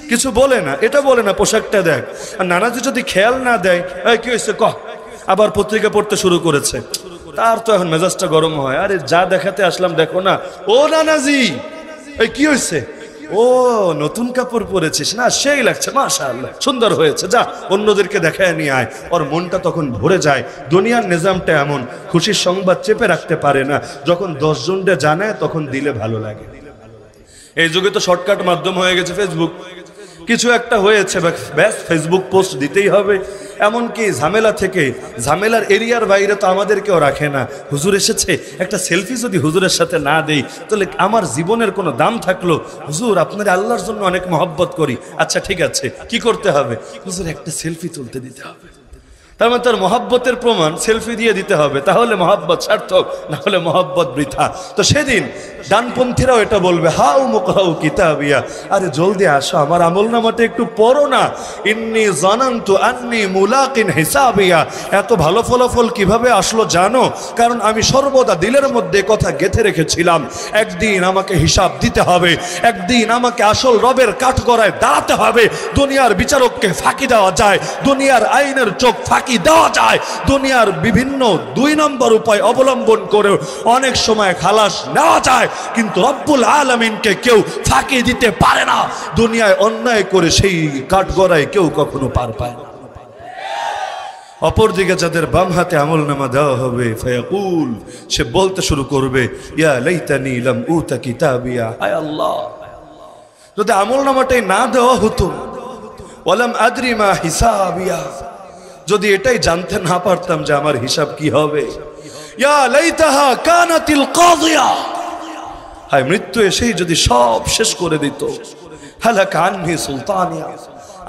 কিছু বলে না, এটা বলে না পোশাকটা দেখ। আর নানাজি যদি খেয়াল না দেয়, কি হয়েছে কহ, আবার পত্রিকা পড়তে শুরু করেছে। তার তো এখন মেজাজটা গরম হয়, আরে যা দেখাতে আসলাম দেখো না। ও নানাজি, এই কি হয়েছে? ও নতুন কাপড় পরেছিস না, সেই লাগছে, মাশাআল্লাহ সুন্দর হয়েছে, যা অন্যদেরকে দেখায় নিয়ে আয়। ওর মনটা তখন ভরে যায়। দুনিয়ার নিজামটা এমন, খুশির সংবাদ চেপে রাখতে পারে না, যখন 10 জনকে জানায় তখন দিলে ভালো লাগে। এই যুগে তো শর্টকাট মাধ্যম হয়ে গেছে ফেসবুক। কিছু একটা হয়েছে ব্যাস ফেসবুক পোস্ট দিতেই হবে। এমনকি ঝামেলা থেকে, ঝামেলার এরিয়ার বাইরে তো আমাদেরকেও রাখে না। হুজুর এসেছে, একটা সেলফি যদি হুজুরের সাথে না দেই তাহলে আমার জীবনের কোনো দাম থাকলো? হুজুর আপনার আল্লাহর জন্য অনেক মহব্বত করি। আচ্ছা ঠিক আছে, কি করতে হবে? হুজুর একটা সেলফি তুলতে দিতে হবে। তার মানে তার মহব্বতের প্রমাণ সেলফি দিয়ে দিতে হবে, তাহলে মহব্বত সার্থক, না হলে মহব্বত বৃথা। তো সেদিন ডানপন্থীরাও এটা বলবে, হাউ মুকরাউ কিতাবিয়া, আরে জলদি আসো, আমার আমলনামাটা একটু পড়ো না। ইন্নী জানান্তু আন্নী মুলাকিন হিসাবিয়া, এত ভালো ফলাফল কিভাবে আসলো জানো? কারণ আমি সর্বদা দিলের মধ্যে কথা গেঁথে রেখেছিলাম, একদিন আমাকে হিসাব দিতে হবে, একদিন আমাকে আসল রবের কাঠগড়ায় দাঁড়াতে হবে। দুনিয়ার বিচারককে ফাঁকি দেওয়া যায়, দুনিয়ার আইনের চোখ ফাঁকি দেওয়া যায়, দুনিয়ার বিভিন্ন 2 নম্বর উপায় অবলম্বন করে অনেক সময় খালাস নেওয়া যায়, কিন্তু রব্বুল আলামিনকে কেউ ফাঁকি দিতে পারে না। দুনিয়ায় অন্যায় করে সেই কাঠগড়ায় কেউ কখনো পার পায় না। অপরদিকে যাদের বাম হাতে আমলনামা দেওয়া হবে, ফায়াকুল, সে বলতে শুরু করবে, ইয়া লাইতানি লাম উতা কিতাবিয়া, আয় আল্লাহ, যদি আমলনামাটাই না দেওয়া হতো, ওয়ালাম আদরি মা হিসাবিয়া, যদি এটাই জানতে না পারতাম যে আমার হিসাব কি হবে, ইয়া লাইতাহা কানাতিল কাযিয়া, হায় মৃত্যু এসেই যদি সব শেষ করে দিত, হালাকা আনহি সুলতানিয়া,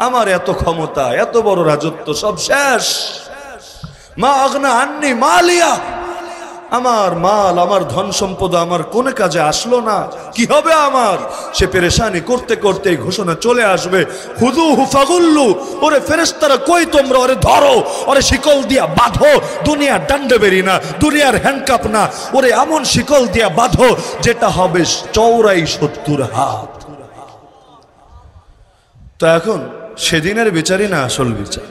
আমার এত ক্ষমতা, এত বড় রাজত্ব সব শেষ, মা আগনা আন্নি মালিয়া, আমার মাল, আমার ধন সম্পদ আমার কোন কাজে আসলো না, কি হবে আমার? সে পেরেশানি করতে করতে ঘোষণা চলে আসবে, খুযুহু ফাগুল্লু, ওরে ফেরেশতারা কই তোমরা, ওরে ধরো, ওরে শিকল দিয়া বাঁধো, দুনিয়ার ডান্ডে বেরি না, দুনিয়ার হ্যান্ডকাপ না, ওরে এমন শিকল দিয়া বাঁধো যেটা হবে চওড়াই 70 হাত। তো এখন সেদিনের বিচারই না আসল বিচার।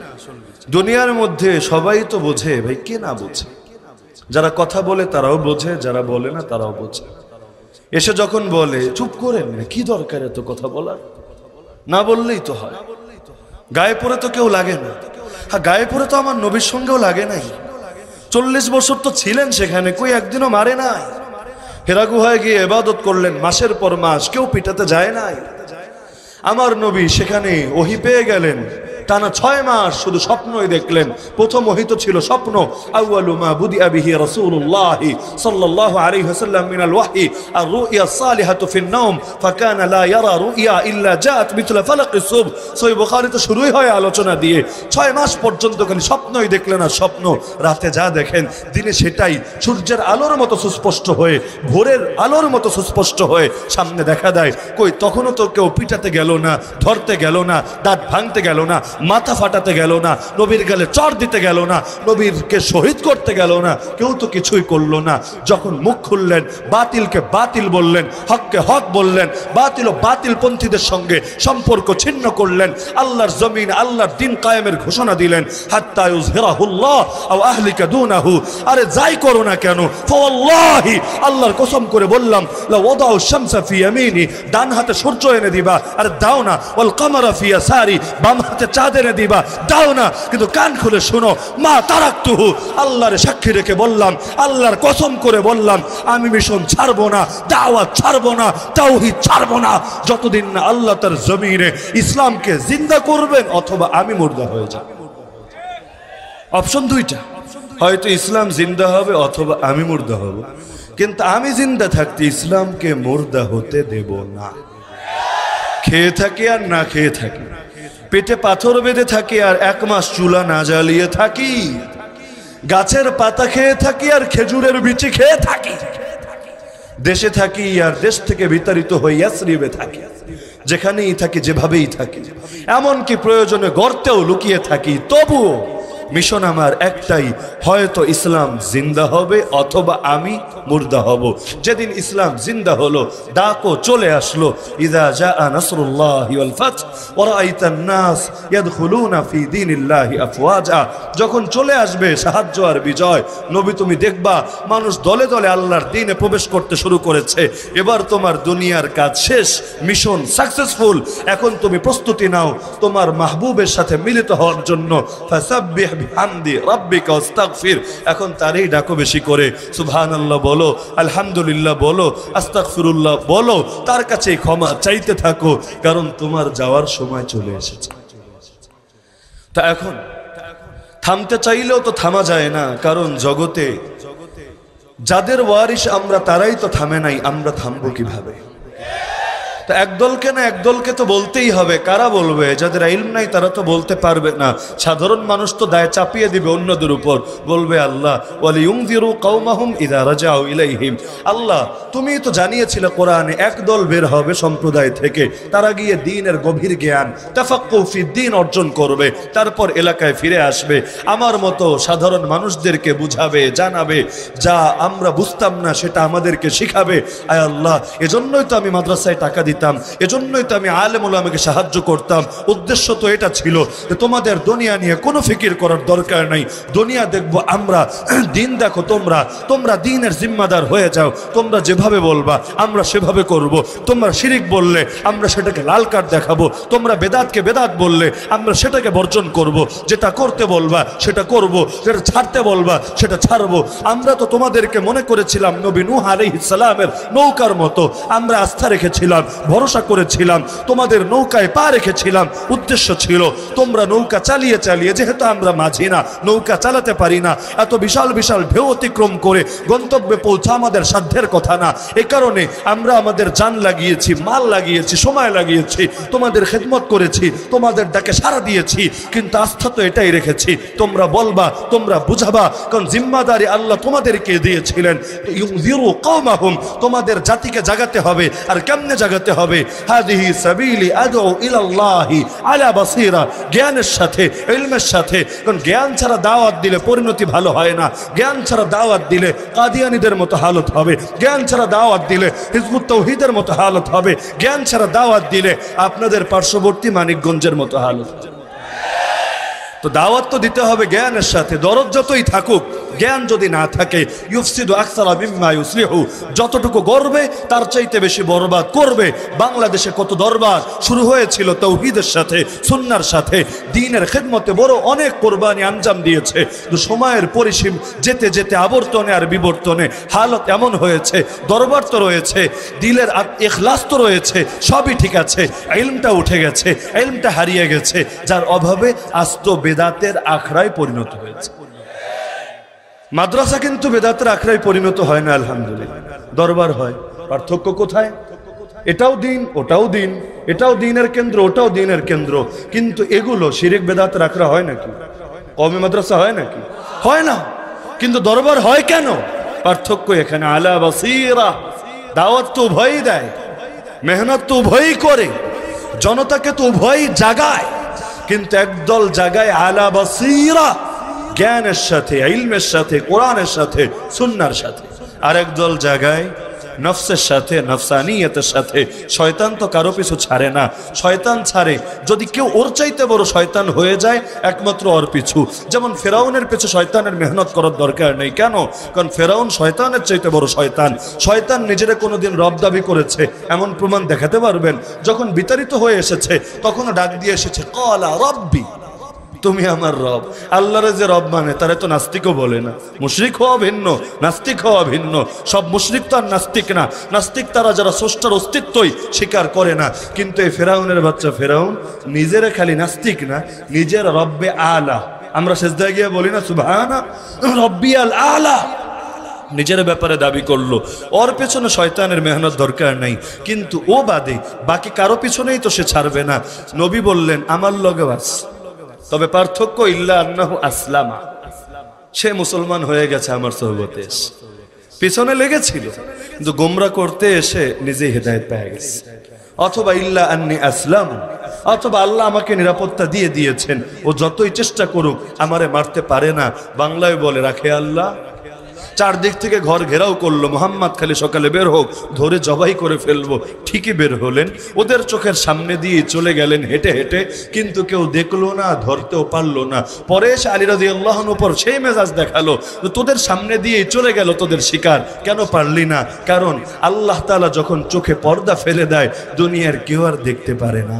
দুনিয়ার মধ্যে সবাই তো বোঝে ভাই, কে না বোঝে? যারা কথা বলে তারাও বোঝে, যারা বলে না তারাও বোঝে। এসে যখন বলে, চুপ করেন, কি দরকার এত কথা বলার, না বললেই তো হয়। গায়ে পরে তো কেউ লাগে না। হ্যাঁ, গায়ে পরে তো আমার নবীর সঙ্গেও লাগে নাই। 40 বছর তো ছিলেন সেখানে, কই একদিনও মারে নাই। হেরা গুহায় গিয়ে ইবাদত করলেন মাসের পর মাস, কেউ পিটাতে যায় নাই। আমার নবী সেখানে ওহী পেয়ে গেলেন, টানা 6 মাস শুধু স্বপ্নই দেখলেন। প্রথম ওহী তো ছিল স্বপ্ন, আউয়ালু মা বুদিআ বিহি রাসূলুল্লাহ সাল্লাল্লাহু আলাইহি ওয়াসাল্লাম মিনাল ওয়াহয়ি আর-রু'য়া সালিহাতু ফিন নাওম ফাকানা লা ইয়ারা রু'য়া ইল্লা জাআত মিথলা ফালাকিস সুবহ। সহিহ বুখারী তো শুরুই হয় আলোচনা দিয়ে, 6 মাস পর্যন্ত খালি স্বপ্নই দেখলেন আর স্বপ্ন। রাতে যা দেখেন দিনে সেটাই, সূর্যের আলোর মতো সুস্পষ্ট হয়ে, ভোরের আলোর মতো সুস্পষ্ট হয়ে সামনে দেখা দেয়। কই তখনও তো কেউ পিটাতে গেল না, ধরতে গেল না, দাঁত ভাঙতে গেল না, মাথা ফাটাতে গেল না, নবীর গালে চড় দিতে গেল না, নবীরকে শহীদ করতে গেল না, কেউ তো কিছুই করলো না। যখন মুখ খুললেন, বাতিলকে বাতিল বললেন, হককে হক বললেন, বাতিল ও বাতিলপন্থীদের সঙ্গে সম্পর্ক ছিন্ন করলেন, আল্লাহর জমিন, আল্লাহর দিন কায়েমের ঘোষণা দিলেন, হাত্তা ইউযহিরাহুল্লাহ আও আহলিকা দুনাহু। আরে যাই করো না কেন, ফাওয়াল্লাহি, আল্লাহর কসম করে বললাম, লা ওয়াদাউ শামসা ফি ইয়ামিনি, ডান হাতে সূর্য এনে দিবা, আর দাও না, ওয়াল কামারা ফি ইয়াসারি, বাম হাতে চাঁদ এনে দিবা, দাও না। কিন্তু কান খুলে শোনো, মা তারাকতুহু, আল্লাহর সাক্ষী রেখে বললাম, আল্লাহর কসম করে বললাম, আমি মিশন ছাড়বো না, দাওয়াত ছাড়বো না, তাওহীদ ছাড়বো না, যতদিন না আল্লাহ তার জমিনে ইসলামকে জিন্দা করবেন অথবা আমি মুর্দা হয়ে যাব। অপশন 2টা, হয়তো ইসলাম জিন্দা হবে অথবা আমি মুর্দা হব, কিন্তু আমি জিন্দা থাকতে ইসলামকে মুর্দা হতে দেব না। খেয়ে থাকি আর না খেয়ে থাকি, পেটে পাথর বেঁধে থাকি আর 1 মাস চুলা না জ্বালিয়ে থাকি, গাছের পাতা খেয়ে থাকি আর খেজুরের বিচি খেয়ে থাকি, দেশে থাকি আর দেশ থেকে বিতাড়িত হয়ে ইয়াসরিবে থাকি, যেখানেই থাকি যেভাবেই থাকি, এমনকি প্রয়োজনে গর্তেও লুকিয়ে থাকি, তবুও মিশন আমার একটাই, হয়তো ইসলাম জিন্দা হবে অথবা আমি মুর্দা হব। যেদিন ইসলাম জিন্দা হলো, ডাকও চলে আসলো, ইযা জাআ নাসরুল্লাহি ওয়াল ফাত ওয়া রাআইতান নাস ইয়াদখুলুনা ফি দীনিল্লাহি আফওয়াজা, যখন চলে আসবে সাহায্য আর বিজয়, নবী তুমি দেখবা মানুষ দলে দলে আল্লাহর দ্বীনে প্রবেশ করতে শুরু করেছে। এবার তোমার দুনিয়ার কাজ শেষ, মিশন সাকসেসফুল। এখন তুমি প্রস্তুতি নাও তোমার মাহবুবের সাথে মিলিত হওয়ার জন্য। ফাসাব্বিহ বিহামদি রাব্বিকা ওয়াস্তাগফির, এখন তারই ডাকো বেশি করে, সুবহানাল্লাহ বলো, আলহামদুলিল্লাহ বলো, আস্তাগফিরুল্লাহ বলো, তার কাছেই ক্ষমা চাইতে থাকো, কারণ তোমার যাওয়ার সময় চলে এসেছে। তা এখন থামতে চাইলেও তো থামা যায় না, কারণ জগতে যাদের ওয়ারিশ আমরা তারাই তো থামে নাই, আমরা থামবো কিভাবে? তো একদলকে না একদলকে তো বলতেই হবে। কারা বলবে? যাদের ইলম নাই তারা তো বলতে পারবে না। সাধারণ মানুষ তো দায় চাপিয়ে দিবে অন্যদের উপর, বলবে আল্লাহ ওয়ালিয়ুনযিরু কওমাহুম ইযা রাজাউ ইলাইহিম, আল্লাহ তুমি তো জানিয়েছিলে কোরআনে একদল বের হবে সম্প্রদায় থেকে, তারা গিয়ে দ্বীনের গভীর জ্ঞান তাফাক্কুহ ফিদ্দীন অর্জন করবে, তারপর এলাকায় ফিরে আসবে, আমার মতো সাধারণ মানুষদেরকে বুঝাবে, জানাবে, যা আমরা বুঝতাম না সেটা আমাদেরকে শিখাবে। আয় আল্লাহ, এজন্যই তো আমি মাদ্রাসায় টাকা দিতাম, এজন্যই তো আমি আলেম ওলামাকে সাহায্য করতাম। উদ্দেশ্য তো এটা ছিল যে তোমাদের দুনিয়া নিয়ে কোনো ফিকির করার দরকার নাই, দুনিয়া দেখবো আমরা, দিন দেখো তোমরা, তোমরা দিনের জিম্মাদার হয়ে যাও, তোমরা যেভাবে বলবা আমরা সেভাবে করব, তোমরা শিরিক বললে আমরা সেটাকে লাল কার্ড দেখাবো, তোমরা বেদাতকে বেদাত বললে আমরা সেটাকে বর্জন করব, যেটা করতে বলবা সেটা করব, যেটা ছাড়তে বলবা সেটা ছাড়বো। আমরা তো তোমাদেরকে মনে করেছিলাম নবী নূহ আলাইহিস সালামের নৌকার মতো, আমরা আস্থা রেখেছিলাম, ভরসা করেছিলাম, তোমাদের নৌকায় পা রেখেছিলাম। উদ্দেশ্য ছিল তোমরা নৌকা চালিয়ে চালিয়ে, যেহেতু আমরা মাঝি না, নৌকা চালাতে পারি না, এত বিশাল বিশাল ঢেউ অতিক্রম করে গন্তব্যে পৌঁছা আমাদের সাধ্যের কথা না, এ কারণে আমরা আমাদের জান লাগিয়েছি, মাল লাগিয়েছি, সময় লাগিয়েছি, তোমাদের খেদমত করেছি, তোমাদের ডাকে সাড়া দিয়েছি, কিন্তু আস্থা তো এটাই রেখেছি তোমরা বলবা, তোমরা বুঝাবা, কারণ জিম্মাদারি আল্লাহ তোমাদেরকে দিয়েছিলেন। ইউযিরু কওমাহুম, তোমাদের জাতিকে জাগাতে হবে। আর কেমনে জাগাতে হবে? হাদিহি সাবিলি আদউ ইলাল্লাহি আলা বাসীরা, জ্ঞানের সাথে, ইলমের সাথে। কারণ জ্ঞান ছাড়া দাওয়াত দিলে পরিণতি ভালো হয় না, জ্ঞান ছাড়া দাওয়াত দিলে কাদিয়ানীদের মতো হালত হবে, জ্ঞান ছাড়া দাওয়াত দিলে হিজবুত তাওহীদের মতো হালত হবে, জ্ঞান ছাড়া দাওয়াত দিলে আপনাদের পার্শ্ববর্তী মানিকগঞ্জের মতো হালত। তো দাওয়াত তো দিতে হবে জ্ঞানের সাথে, দরদ যতই থাকুক, জ্ঞান যদি না থাকে, ইউফসিদু আকসারা মিম্মা ইউসলিহু, যতটুকু গড়বে তার চাইতে বেশি বরবাদ করবে। বাংলাদেশে কত দরবার শুরু হয়েছিল তাওহীদের সাথে, সুন্নাহর সাথে, দ্বীনের খেদমতে বড় অনেক কোরবানি আঞ্জাম দিয়েছে। তো সময়ের পরিসীম যেতে যেতে আবর্তনে আর বিবর্তনে হালত এমন হয়েছে, দরবার তো রয়েছে, দিলের ইখলাস তো রয়েছে, সবই ঠিক আছে, ইলমটা উঠে গেছে, ইলমটা হারিয়ে গেছে, যার অভাবে আস্ত বেদাতের আখড়ায় পরিণত হয়েছে। মাদ্রাসা কিন্তু বেদাতের আখড়ায় পরিণত হয় না, আলহামদুলিল্লাহ, দরবার হয়। পার্থক্য কোথায়? এটাও দিন, ওটাও দিন, এটাও দিনের কেন্দ্র, ওটাও দিনের কেন্দ্র, কিন্তু এগুলো শিরিক বেদাতের আখড়া হয় নাকি? কওমি মাদ্রাসা হয় নাকি? হয় না। কিন্তু দরবার হয় কেন? পার্থক্য এখানে। আলা বাসীরা, দাওয়াত তো উভয়ই দেয়, মেহনত তো উভয়ই করে, জনতাকে তো উভয়ই জাগায়, কিন্তু একদল জাগায় আলা বাসীরা, জ্ঞানের সাথে, ইলমের সাথে, কোরআনের সাথে, সুন্নাহর সাথে, আর একদল জাগায় নফসের সাথে, নফসানিয়তের সাথে। শয়তান তো কারো পিছু ছাড়ে না, শয়তান ছাড়ে যদি কেউ ওর চাইতে বড় শয়তান হয়ে যায় একমাত্র ওর পিছু। যেমন ফেরাউনের পিছু শয়তানের মেহনত করার দরকার নেই। কেন? কারণ ফেরাউন শয়তানের চাইতে বড় শয়তান। শয়তান নিজেরা কোনোদিন রব দাবি করেছে এমন প্রমাণ দেখাতে পারবেন? যখন বিতাড়িত হয়ে এসেছে তখনও ডাক দিয়ে এসেছে, ক্বালা রাব্বি, তুমি আমার রব। আল্লাহরে যে রব মানে তারা তো নাস্তিকও বলে না। মুশরিক হওয়া ভিন্ন, নাস্তিক হওয়া ভিন্ন। সব মুশরিক তো আর নাস্তিক না। নাস্তিক তারা যারা স্রষ্টার অস্তিত্বই স্বীকার করে না। কিন্তু এই ফেরাউনের বাচ্চা ফেরাউন নিজেরা খালি নাস্তিক না, নিজের রব্বে আলা, আমরা সেজদায় গিয়ে বলি না সুবহানা রব্বিয়াল আলা, নিজের ব্যাপারে দাবি করলো। ওর পেছনে শয়তানের মেহনত দরকার নাই, কিন্তু ও বাদে বাকি কারো পিছনেই তো সে ছাড়বে না। নবী বললেন আমার লগে বাস, তবে পার্থক্য ইল্লা আন্নাহু আসলামা, সে মুসলমান হয়ে গেছে আমার সোহবতে এসে। পিছনে লেগেছিল কিন্তু গোমরা করতে এসে নিজেই হেদায়েত পেয়ে গেছে। অথবা ইল্লা আন্নি আসলাম, অথবা আল্লাহ আমাকে নিরাপত্তা দিয়ে দিয়েছেন, ও যতই চেষ্টা করুক আমারে মারতে পারে না। বাংলায় বলে রাখে আল্লাহ। চারদিক থেকে ঘর ঘেরাও করলো, মোহাম্মদ খালি সকালে বের হোক, ধরে জবাই করে ফেলবো। ঠিকই বের হলেন, ওদের চোখের সামনে দিয়ে চলে গেলেন হেঁটে হেঁটে, কিন্তু কেউ দেখলো না, ধরতেও পারলো না। পরে এসে আলী রাদিয়াল্লাহু আনহুর উপর সেই মেজাজ দেখালো, তোদের সামনে দিয়ে চলে গেল তোদের শিকার, কেন পারলি না? কারণ আল্লাহ তাআলা যখন চোখে পর্দা ফেলে দেয়, দুনিয়ার কেউ আর দেখতে পারে না।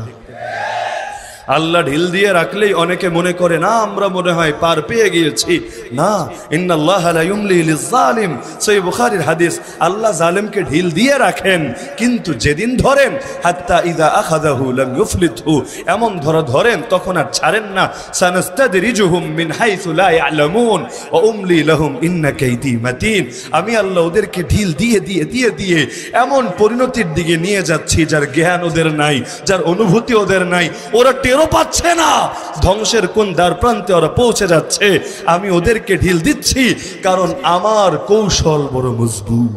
আল্লাহ ঢিল দিয়ে রাখলেই অনেকে মনে করে না আমরা মনে হয় পার পেয়ে গিয়েছি। না, ইন্নাল্লাহা লা ইউমলি লিয-যালিম, সহিহ বুখারীর হাদিস। আল্লাহ জালেমকে ঢিল দিয়ে রাখেন, কিন্তু যেদিন ধরেন হাত্তা ইযা আখাযাহু লাম ইউফলিতহু, এমন ধরেন তখন আর ছাড়েন না। সানাস্তাদরিজুহুম মিন হাইসু লা ইয়ালামুন ওয়া উমলি লাহুম ইন্না কাইদি মাতিন। আমি আল্লাহ ওদেরকে ঢিল দিয়ে দিয়ে দিয়ে দিয়ে এমন পরিণতির দিকে নিয়ে যাচ্ছি যার জ্ঞান ওদের নাই, যার অনুভূতি ওদের নাই, ওরা টেরও পাচ্ছে না ধ্বংসের কোন দ্বার প্রান্তে ওরা পৌঁছে যাচ্ছে। আমি ওদেরকে ঢিল দিচ্ছি কারণ আমার কৌশল বড় মজবুত।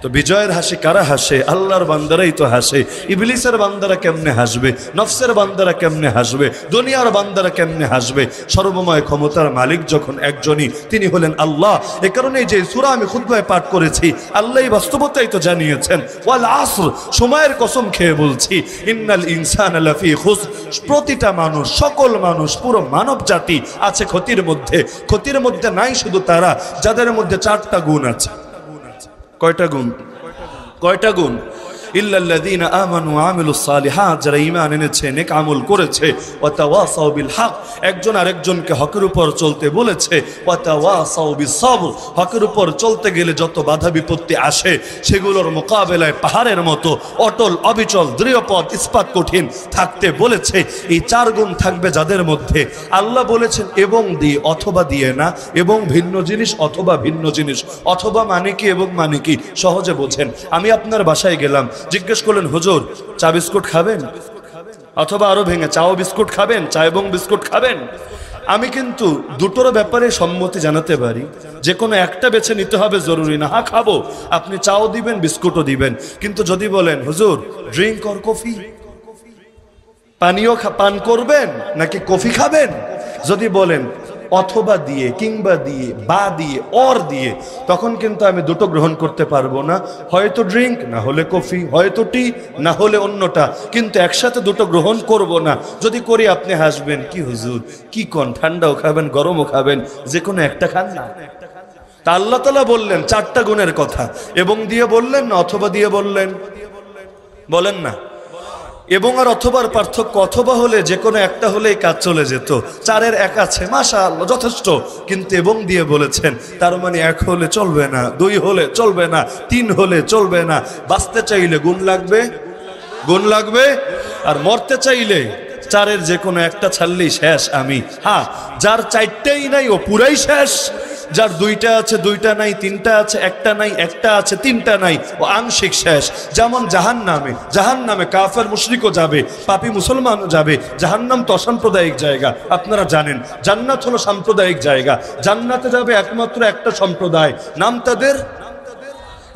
তো বিজয়ের হাসি কারা হাসে? আল্লাহর বান্দারাই তো হাসে। ইবলিসের বান্দারা কেমনে হাসবে? নফসের বান্দারা কেমনে হাসবে? দুনিয়ার বান্দারা কেমনে হাসবে? সর্বময় ক্ষমতার মালিক যখন একজনই, তিনি হলেন আল্লাহ। এ কারণে যে সূরা আমি খুতবায় পাঠ করেছি, আল্লাহই বাস্তবতাই তো জানিয়েছেন, ওয়াল আসর, সময়ের কসম খেয়ে বলছি, ইন্নাল ইনসানা লাফি খুসর, প্রতিটা মানুষ, সকল মানুষ, পুরো মানব জাতি আছে ক্ষতির মধ্যে। ক্ষতির মধ্যে নাই শুধু তারা যাদের মধ্যে চারটা গুণ আছে। কয়টা গুণ? কয়টা গুণ? ইল্লাল্লাযীনা আমানু ওয়া আমিলুস সালিহাত, যারা ঈমান এনেছে, নেক আমল করেছে, ওয়া তাওয়াসাউ বিল হক, একজন আরেকজনকে হকের উপর চলতে বলেছে, ওয়া তাওয়াসাউ বিস সবর, হকের উপর চলতে গেলে যত বাধা বিপত্তি আসে সেগুলোর মোকাবেলায় পাহাড়ের মতো অটল অবিচল দৃঢ়পদ ইস্পাত কঠিন থাকতে বলেছে। এই চার গুণ থাকবে যাদের মধ্যে। আল্লাহ বলেছেন এবং দিয়ে, অথবা দিয়ে না, এবং ভিন্ন জিনিস অথবা ভিন্ন জিনিস। অথবা মানে কি এবং মানে কি সহজে বোঝেন। আমি আপনার বাসায় গেলাম, জিজ্ঞেস করলেন হুজুর চা বিস্কুট খাবেন? অথবা আরো ভেঙে, চাও বিস্কুট খাবেন? চা এবং বিস্কুট খাবেন? আমি কিন্তু দুটোর ব্যাপারে সম্মতি জানাতে পারি, যে কোনো একটা বেছে নিতে হবে জরুরি না। হ্যাঁ খাবো, আপনি চাও দিবেন, বিস্কুটও দিবেন। কিন্তু যদি বলেন হুজুর ড্রিঙ্ক অর কফি, পানীয় পান করবেন নাকি কফি খাবেন, যদি বলেন অথবা দিয়ে, কিংবা দিয়ে, বা দিয়ে, অর দিয়ে, তখন কিন্তু আমি দুটো গ্রহণ করতে পারবো না। হয়তো ড্রিঙ্ক, না হলে কফি, হয়তো টি, না হলে অন্যটা, কিন্তু একসাথে দুটো গ্রহণ করব না। যদি করি আপনি হাসবেন, কি হুজুর কি কোন, ঠান্ডাও খাবেন গরমও খাবেন, যে কোনো একটা খান না। তা আল্লাহ তাআলা বললেন চারটা গুণের কথা, এবং দিয়ে বললেন না অথবা দিয়ে বললেন? বলেন না। এবং আর অথবার পার্থক্য, অথবা হলে যে কোনো একটা হলেই কাজ চলে যেত। চারের এক আছে, মাশাআল্লাহ যথেষ্ট, কিন্তু এবং দিয়ে বলেছেন, তার মানে এক হলে চলবে না, দুই হলে চলবে না, তিন হলে চলবে না। বাঁচতে চাইলে গুণ লাগবে, গুণ লাগবে, আর মরতে চাইলে চারের যে কোনো একটা ছাড়লেই শেষ আমি। হ্যাঁ, যার চারটেই নাই ও পুরাই শেষ, যার দুইটা আছে দুইটা নাই, তিনটা আছে একটা নাই, একটা আছে তিনটা নাই, ও আংশিক শেষ। যেমন জাহান্নামে কাফের মুশরিকও যাবে, পাপী মুসলমানও যাবে। জাহান্নাম তো অসাম্প্রদায়িক জায়গা, আপনারা জানেন। জান্নাত হলো সাম্প্রদায়িক জায়গা। জান্নাতে যাবে একমাত্র একটা সম্প্রদায়, নাম তাদের,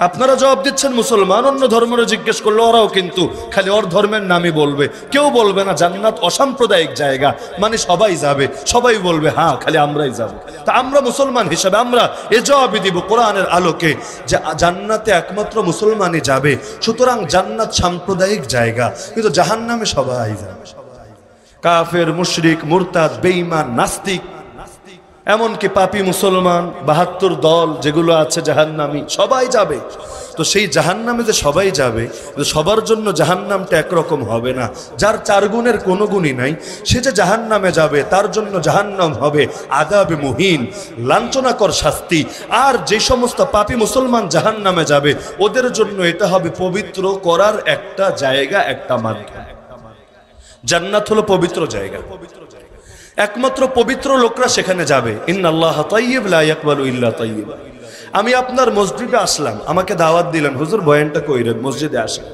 আপনারা জবাব দিচ্ছেন মুসলমান, অন্য ধর্মের জিজ্ঞেস করলে ওরাও কিন্তু খালি ওর ধর্মের নামই বলবে, কেউ বলবে না জান্নাত অসাম্প্রদায়িক জায়গা, মানে সবাই যাবে, সবাই বলবে হ্যাঁ খালি আমরাই যাব। তা আমরা মুসলমান হিসাবে আমরা এ জবাবই দিব কোরআনের আলোকে, যে জান্নাতে একমাত্র মুসলমানই যাবে। সুতরাং জান্নাত সাম্প্রদায়িক জায়গা, কিন্তু জাহান্নামে সবাই যাবে। কাফের, মুশরিক, মুরতাদ, বেঈমান, নাস্তিক, এমনকি পাপী মুসলমান ৭২ দল যেগুলো আছে জাহান্নামী, সবাই যাবে। তো সেই জাহান্নামে যে সবাই যাবে, সবার জন্য জাহান্নামটা একরকম হবে না। যার চার গুণের কোনো গুণই নাই, সে যে জাহান্নামে যাবে, তার জন্য জাহান্নাম হবে আযাবে মুহিন, লাঞ্ছনাকর শাস্তি। আর যে সমস্ত পাপী মুসলমান জাহান্নামে যাবে, ওদের জন্য এটা হবে পবিত্র করার একটা জায়গা, একটা মাধ্যম। জান্নাত হলো পবিত্র জায়গা, একমাত্র পবিত্র লোকরা সেখানে যাবে। ইন্নাল্লাহা তাইয়্যিব লা ইয়াকবালু ইল্লা তাইয়্যিবা। আমি আপনার মসজিদে আসলাম, আমাকে দাওয়াত দিলেন, হুজুর বয়ানটা কইরেন, মসজিদে আসেন।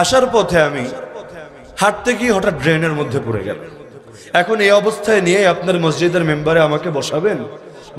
আসার পথে আমি হাঁটতে গিয়ে হঠাৎ ড্রেনের মধ্যে পড়ে গেল। এখন এই অবস্থায় নিয়ে আপনার মসজিদের মেম্বারে আমাকে বসাবেন?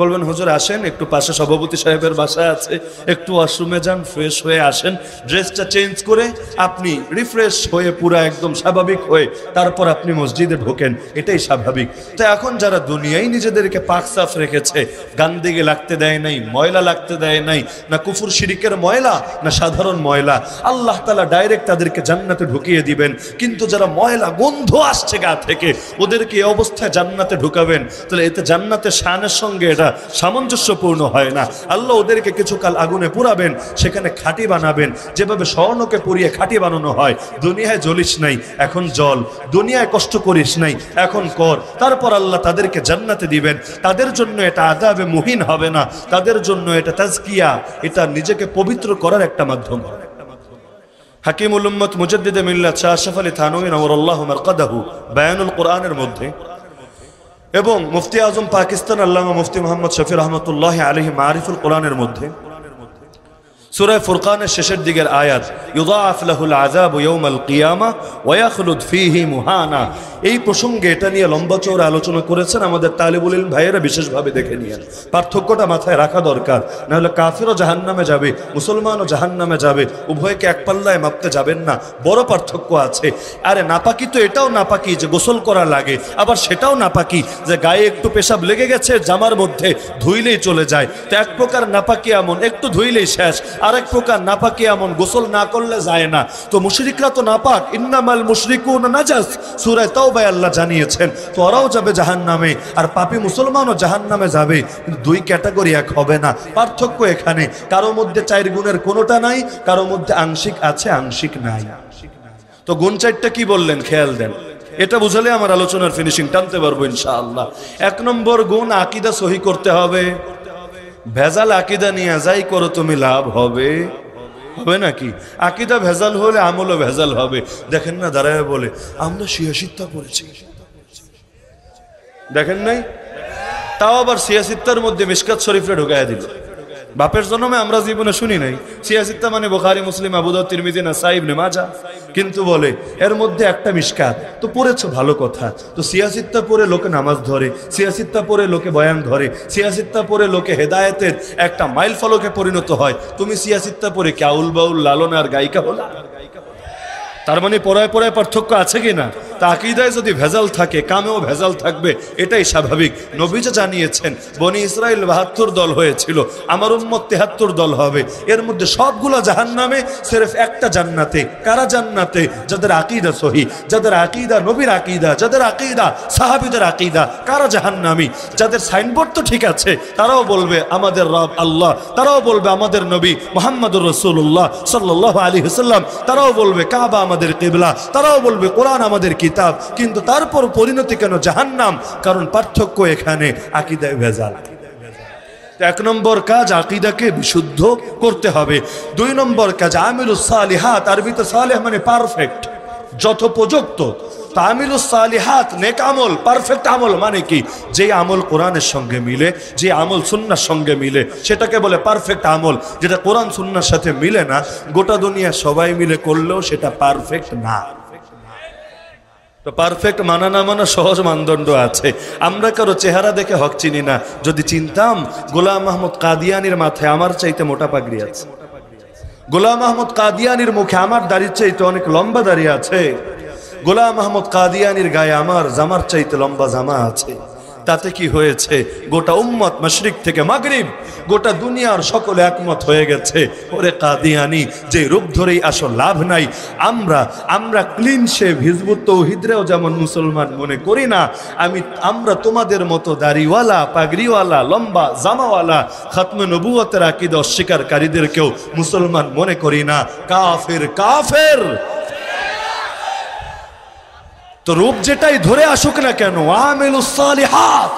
বলবেন হুজুর আসেন, একটু পাশে সভাপতি সাহেবের বাসায় আছে, একটু ওয়াশরুমে যান, ফ্রেশ হয়ে আসেন, ড্রেসটা চেঞ্জ করে আপনি রিফ্রেশ হয়ে পুরা একদম স্বাভাবিক হয়ে তারপর আপনি মসজিদে ঢোকেন, এটাই স্বাভাবিক। তো এখন যারা দুনিয়ায় নিজেদেরকে পাক সাফ রেখেছে, গান্দিগে লাগতে দেয় নাই, ময়লা লাগতে দেয় নাই, না কুফর শিরিকের ময়লা না সাধারণ ময়লা, আল্লাহ তাআলা ডাইরেক্ট তাদেরকে জান্নাতে ঢুকিয়ে দিবেন। কিন্তু যারা ময়লা গন্ধ আসছে গা থেকে, ওদেরকে এই অবস্থায় জান্নাতে ঢুকাবেন, তাহলে এতে জান্নাতের শানের সঙ্গে এটা সামঞ্জস্যপূর্ণ হয় না। আল্লাহ ওদেরকে কিছুকাল আগুনে পুরাবেন, সেখানে খাঁটি বানাবেন, যেভাবে স্বর্ণকে পুড়িয়ে খাঁটি বানানো হয়। দুনিয়ায় জ্বলিস নাই, এখন জল, দুনিয়ায় কষ্ট করিস নাই, এখন কর। তারপর আল্লাহ তাদেরকে জান্নাতে দিবেন। তাদের জন্য এটা আযাবে মুহিন হবে না, তাদের জন্য এটা তাজকিয়া, এটা নিজেকে পবিত্র করার একটা মাধ্যম। হাকিমুল উম্মত মুজাদ্দিদে মিল্লাত শাহ আশরাফ আলী থানভী নওয়ারাল্লাহু মারকাদাহু বায়ানুল কোরআনের মধ্যে, এবং মুফতি আজম পাকিস্তান আল্লামা মুফতি মুহাম্মদ শফি রহমতুল্লাহি আলাইহি মারিফুল কোরআনের মধ্যে সূরা ফুরকানের শেষের দিকের আয়াত, ইউদাআফ লাহুল আযাবু ইয়াউমাল কিয়ামা ওয়া ইয়াখলুদ ফীহি মুহানা, এই প্রসঙ্গে এটা নিয়ে লম্বা চওড়া আলোচনা করেছেন আমাদের তালিবুল ইলম ভাইয়েরা, বিশেষভাবে দেখে নিয়েন। পার্থক্যটা মাথায় রাখা দরকার, না হলে কাফিরও জাহান্নামে যাবে, মুসলমানও জাহান্নামে যাবে, উভয়কে এক পাল্লায় মাপতে যাবেন না, বড় পার্থক্য আছে। আরে নাপাকি তো এটাও নাপাকি যে গোসল করা লাগে, আবার সেটাও নাপাকি যে গায়ে একটু পেশাব লেগে গেছে জামার মধ্যে ধুইলেই চলে যায়। তো এক প্রকার নাপাকি এমন একটু ধুইলেই শেষ, আরেক প্রকার নাপাকি এমন গোসল না করলে যায় না। তো মুশরিকরা তো নাপাক, ইন্নামাল মুশরিকুনা নাজাস, সূরা তাওবায় আল্লাহ জানিয়েছেন। তো ওরাও যাবে জাহান্নামে, আর পাপী মুসলমানও জাহান্নামে যাবে, কিন্তু দুই ক্যাটাগরি এক হবে না। পার্থক্য এখানে, কারো মধ্যে 4 গুণের কোনোটা নাই, কারো মধ্যে আংশিক আছে, আংশিক নাই। তো গুণ 4টা কি বললেন খেয়াল দেন, এটা বুঝলে আমার আলোচনার ফিনিশিং টানতে পারবো ইনশাআল্লাহ। 1 নম্বর গুণ, আকীদা সহি করতে হবে। ভেজাল আকীদা নিয়ে যাই করো তুমি, লাভ হবে হবে নাকি? আকীদা ভেজাল হলে আমলও ভেজাল হবে। দেখেন না দাঁড়ায় বলে আমরা সিয়াসিত্তা পড়েছি, দেখেন নাই? তাও আবার সিয়াসিত্তার মধ্যে মিশকাত শরীফে ঢুকাইয়া দিল। বাপের জন্মে আমরা জীবনে শুনি নাই সিয়াসিত্তা মানে বুখারী, মুসলিম, আবু দাউদ, তিরমিজি, নাসাই, ইবনে মাজাহ, কিন্তু বলে এর মধ্যে একটা মিশকাত। তো পড়েছো, ভালো কথা। তো সিয়াসিত্তা পড়ে লোকে নামাজ ধরে, সিয়াসিত্তা পড়ে লোকে বয়ান ধরে, সিয়াসিত্তা পড়ে লোকে হেদায়েতের একটা মাইল ফলকে পরিণত হয়। তুমি সিয়াসিত্তা পড়ে কি আউল বাউল লালন আর গায়িকা হলা? তার মানে পড়ায় পড়ায় পার্থক্য আছে কিনা? তা আকীদায় যদি ভেজাল থাকে, কামেও ভেজাল থাকবে, এটাই স্বাভাবিক। নবীজি জানিয়েছেন বনি ইসরাইল 72 দল হয়েছিল, আমার উম্মত 73 দল হবে। এর মধ্যে সবগুলো জাহান্নামে, সির্ফ একটা জান্নাতে। কারা জান্নাতে? যাদের আকীদা সহি, যাদের আকীদা নবীর আকীদা, যাদের আকীদা সাহাবীদের আকীদা। কারা জাহান্নামী? যাদের সাইনবোর্ড তো ঠিক আছে, তারাও বলবে আমাদের রব আল্লাহ, তারাও বলবে আমাদের নবী মুহাম্মদুর রাসূলুল্লাহ সাল্লাল্লাহু আলাইহি ওয়াসাল্লাম, তারাও বলবে কাবা আমাদের কিবলা, তারাও বলবে কোরআন আমাদের কিতাব, কিন্তু তারপর পরিণতি কেন জাহান্নাম? কারণ পার্থক্য এখানে, আকীদায় ভেজাল। 1 নম্বর কাজ, আকীদাকে বিশুদ্ধ করতে হবে। 2 নম্বর কাজ, আমিলুস সালিহাত, আরবিতে সালেহ মানে পারফেক্ট, যথোপযুক্ত। তামিলুস সালিহাত, নেক আমল, পারফেক্ট আমল মানে কি? যে আমল কোরআনের সঙ্গে মিলে, যে আমল সুন্নাহর সঙ্গে মিলে, সেটাকে বলে পারফেক্ট আমল। যেটা কোরআন সুন্নাহর সাথে মিলে না, গোটা দুনিয়া সবাই মিলে করলেও সেটা পারফেক্ট না। তো পারফেক্ট মানা না মানা সহজ মানদণ্ড আছে। আমরা কারো চেহারা দেখে হক চিনি না। যদি চিনতাম, গোলাম মাহমুদ কাদিয়ানির মাথায় আমার চাইতে মোটা পাগড়ি আছে, গোলাম মাহমুদ কাদিয়ানির মুখে আমার দাড়ির চাইতে অনেক লম্বা দাড়ি আছে, গোলাম মাহমুদ কাদিয়ানির গায়ে আমার জামার চাইতে লম্বা জামা আছে। তাতে কি হয়েছে? গোটা উম্মত মাশরিক থেকে মাগরিব, গোটা দুনিয়ার সকলে একমত হয়ে গেছে, ওরে কাদিয়ানি, যে রূপ ধরেই আসো লাভ নাই। আমরা ক্লিন শেভ, হিজবুত তৌহিদরেও যেমন মুসলমান মনে করি না, আমরা তোমাদের মতো দাড়িওয়ালা, পাগড়িওয়ালা, লম্বা জামাওয়ালা, খাতমে নবুয়তের আকীদা অস্বীকারীদেরকেও মুসলমান মনে করি না। কাফের কাফের। তো রূপ যেটাই ধরে আসুক না কেন, আমিলুস সালিহাত,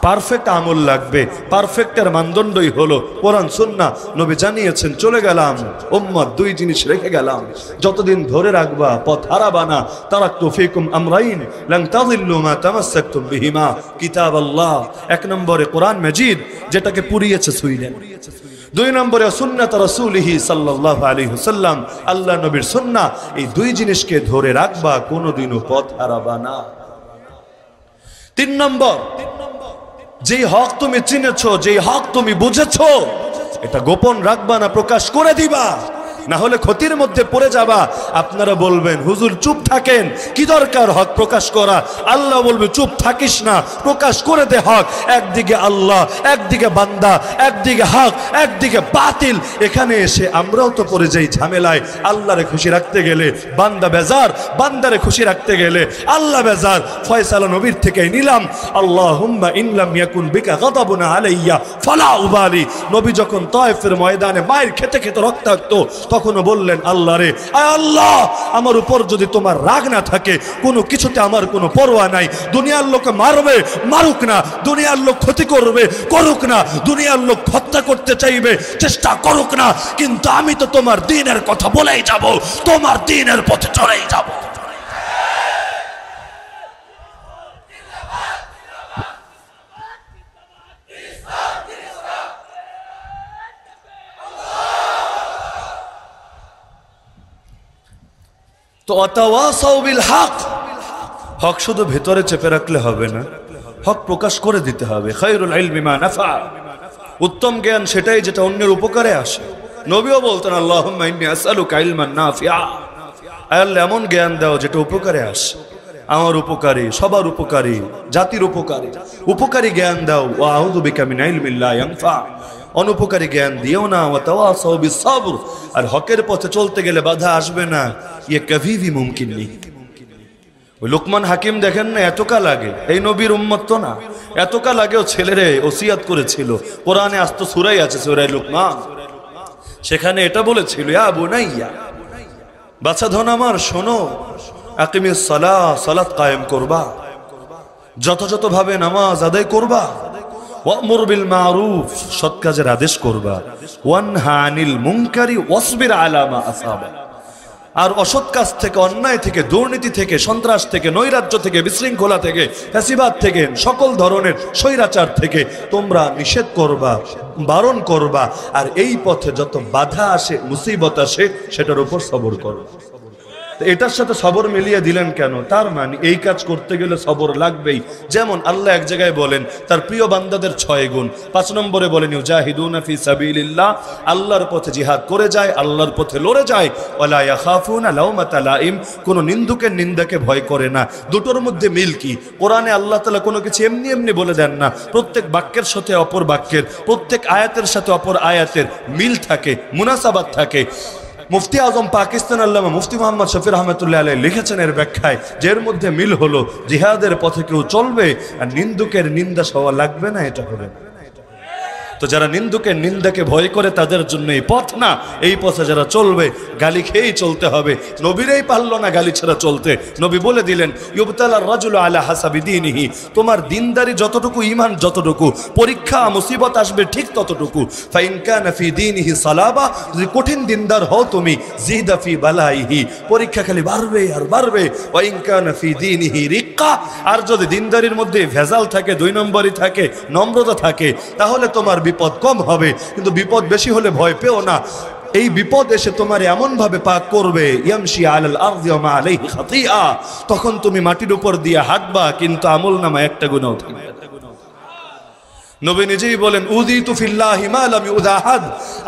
পারফেক্ট আমল লাগবে। পারফেক্টের মানদণ্ডই হলো কোরআন সুন্নাহ। নবী জানিয়েছেন, চলে গেলাম উম্মত 2 জিনিস রেখে গেলাম, যতদিন ধরে রাখবা পথ হারাবা না। তারাকতু ফীকুম আমরাইন লান তাযিল্লু মা তামাসসাকতুম বিহিমা, কিতাবাল্লাহ। 1 নম্বরে কোরআন মাজিদ, যেটাকে পুড়িয়েছে সুইডেন। 2 নম্বরে সুন্নাত রাসূলিহি সাল্লাল্লাহু আলাইহি ওয়াসাল্লাম, আল্লাহ নবীর সুন্নাহ। এই 2 জিনিসকে ধরে রাখবা, কোনোদিনও পথ হারাবা না। 3 নম্বর, যেই হক তুমি চিনেছো, যেই হক তুমি বুঝেছো, এটা গোপন রাখবা না, প্রকাশ করে দিবা, না হলে ক্ষতির মধ্যে পড়ে যাবা। আপনারা বলবেন হুজুর চুপ থাকেন, কি দরকার হক প্রকাশ করা? আল্লাহ বলবে চুপ থাকিস না, প্রকাশ করে দে হক। একদিকে আল্লাহ, একদিকে বান্দা, একদিকে হক, একদিকে বাতিল। এখানে এসে আমরাও তো পড়ে যাই ঝামেলায়। আল্লাহরে খুশি রাখতে গেলে বান্দা বেজার, বান্দারে খুশি রাখতে গেলে আল্লাহ বেজার। ফয়সালা নবীর থেকে নিলাম, আল্লাহুম্মা ইনলাম ইয়াকুন বিকা গাদাবুন আলাইয়া ফালা উবালি। নবী যখন তায়েফের ময়দানে মায়ের খেতে খেতে রক্তাক্ত, তখনও বললেন আল্লাহ রে, আয় আল্লাহ, আমার উপর যদি তোমার রাগ না থাকে, কোনো কিছুতে আমার কোনো পরোয়া নাই। দুনিয়ার লোক মারবে, মারুক না। দুনিয়ার লোক ক্ষতি করবে, করুক না। দুনিয়ার লোক হত্যা করতে চাইবে, চেষ্টা করুক না। কিন্তু আমি তো তোমার দ্বীনের কথা বলেই যাব, তোমার দ্বীনের পথে চলেই যাব। তো ওয়াতাওয়াসাউ বিল হক, হক শুধু ভেতরে চেপে রাখলে হবে না, হক প্রকাশ করে দিতে হবে। খায়রুল ইলমি মা নাফা, উত্তম জ্ঞান সেটাই যেটা অন্যের উপকারে আসে। নবীও বলতেন আল্লাহুম্মা ইন্নী আসআলুকা ইলমান নাফিআ, আল্লাহ এমন জ্ঞান দাও যেটা উপকারে আসে, আমার উপকারী, সবার উপকারী, জাতির উপকারী, উপকারী জ্ঞান দাও। ওয়া আউযু বিকা মিন ইলমিন লা ইয়ানফা, অনুপকারী জ্ঞান দিও না। ওয়া তাওয়াসাউ বিস সবর, আর হকের পথে চলতে গেলে বাধা আসবে না, ইয়ে কভি ভি মুমকিন নেই। ওই লোকমান হাকিম দেখেন না, এতকা লাগে, এই নবীর উম্মত তো না, এতকা লাগেও ছেলেরে ওসিয়াত করেছিল। কোরআনে আস্ত সূরাই আছে, সূরা লোকমান, সেখানে এটা বলেছিল, ইয়া বুনাইয়া, বাচ্চা ধন আমার শোনো, আকিমিস সালাহ, সালাত কায়েম করবা, যথাযথভাবে নামাজ আদায় করবা, ওয়ামুর বিল মারুফ, সৎ কাজের আদেশ করবা, ওয়ানহা আনিল মুনকারি ওয়াসবির আলা মা আসাবা, আর অসৎ কাজ থেকে, অন্যায় থেকে, দুর্নীতি থেকে, সন্ত্রাস থেকে, নৈরাজ্য থেকে, বিশৃঙ্খলা থেকে, ফ্যাসিবাদ থেকে, সকল ধরনের স্বৈরাচার থেকে তোমরা নিষেধ করবা, বারণ করবা। আর এই পথে যত বাধা আসে, মুসিবত আসে, সেটার উপর সবর করবা। এটার সাথে সবর মিলিয়ে দিলেন কেন? তার মানে এই কাজ করতে গেলে সবর লাগবেই। যেমন আল্লাহ এক জায়গায় বলেন তার প্রিয় বান্দাদের 6 গুণ। 5 নম্বরে বলেন ইউজাহিদুনা ফি সাবিলিল্লাহ, আল্লাহর পথে জিহাদ করে যায়, আল্লাহর পথে লড়ে যায়। ওয়ালা ইয়াখাফুনা লাউমাতা লাইম, কোন নিন্দুকের নিন্দাকে ভয় করে না। দুটোর মধ্যে মিল কি? কোরআনে আল্লাহ তাআলা কোনো কিছু এমনি এমনি বলে দেন না, প্রত্যেক বাক্যের সাথে অপর বাক্যের, প্রত্যেক আয়াতের সাথে অপর আয়াতের মিল থাকে, মুনাসাবাত থাকে। মুফতি আজম পাকিস্তান আল্লামা মুফতি মোহাম্মদ শফি রহমতুল্লাহ আলাইহি লিখেছেন এর ব্যাখ্যায়, যে এর মধ্যে মিল হলো জিহাদের পথে কেউ চলবে আর নিন্দুকের নিন্দা সওয়া লাগবে না, এটা হবে না। তো যারা নিন্দুকের নিন্দাকে ভয় করে তাদের জন্য এই পথ না, এই পথে যারা চলবে গালি খেয়েই চলতে হবে। নবীরাই পারলো না গালি ছাড়া চলতে, নবী বলে দিলেন ইউবতালার রাজুলু আলা হাসাবি দীনিহি, তোমার দিনদারি যতটুকু, ঈমান যতটুকু, পরীক্ষা মুসিবত আসবে ঠিক ততটুকু। ফাইন কানা ফি দীনিহি সালাবা, যদি কঠিন দিনদার হও তুমি, জিদা ফি বালাইহি, পরীক্ষা খালি বাড়বে আর বাড়বে। ওয়া ইন কানা ফি দীনিহি রিক্কা, আর যদি দিনদারির মধ্যে ভেজাল থাকে, 2 নম্বরই থাকে, নম্রতা থাকে, তাহলে তোমার বিপদ কম হবে। কিন্তু বিপদ বেশি হলে ভয় পেও না, এই বিপদ এসে তোমার এমন ভাবে পাক করবে, ইয়ামশি আলাল আরদি ওয়া মা আলাইহি খাতিআ, তখন তুমি মাটির উপর দিয়ে হাঁটবা কিন্তু আমলনামা একটা গুনাহ থাকবে। নবী নিজেই বলেন উযিতু ফিল্লাহি মা লাম ইউযা আহাদ,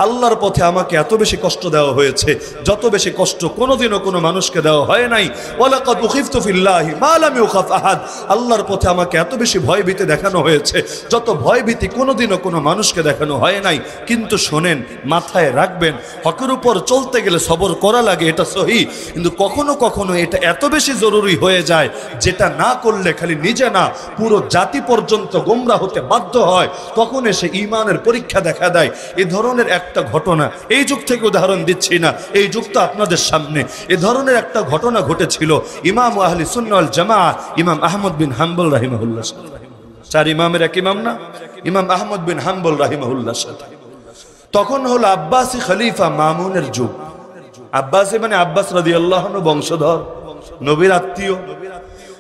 আল্লাহর পথে আমাকে এত বেশি কষ্ট দেওয়া হয়েছে যত বেশি কষ্ট কোনোদিনও কোনো মানুষকে দেওয়া হয় নাই। ওয়ালাকাদ উখিফতু ফিল্লাহি মা লাম ইউখাফ আহাদ, আল্লাহর পথে আমাকে এত বেশি ভয়ভীতি দেখানো হয়েছে যত ভয়ভীতি কোনোদিনও কোনো মানুষকে দেখানো হয় নাই। কিন্তু শোনেন, মাথায় রাখবেন, হকের উপর চলতে গেলে সবর করা লাগে, এটা সহি। কিন্তু কখনো কখনো এটা এত বেশি জরুরি হয়ে যায় যেটা না করলে খালি নিজে না পুরো জাতি পর্যন্ত গোমরা হতে বাধ্য হয়, তখন এসে ঈমানের পরীক্ষা দেখা দেয়। এই ধরনের একটা ঘটনা, এই যুগ থেকে উদাহরণ দিচ্ছি না, এই যুগটা আপনাদের সামনে, এই ধরনের একটা ঘটনা ঘটেছিল ইমাম আহলে সুন্নাহ ওয়াল জামাআহ ইমাম আহমদ বিন হাম্বল রাহিমাহুল্লাহ। 4 ইমামের এক ইমাম না, ইমাম আহমদ বিন হাম্বল রাহিমাহুল্লাহ সাথে। তখন হলো আব্বাসী খলিফা মামুনের যুগ। আব্বাসী মানে আব্বাস রাদিয়াল্লাহু আনহু বংশধর, নবীর আত্মীয়।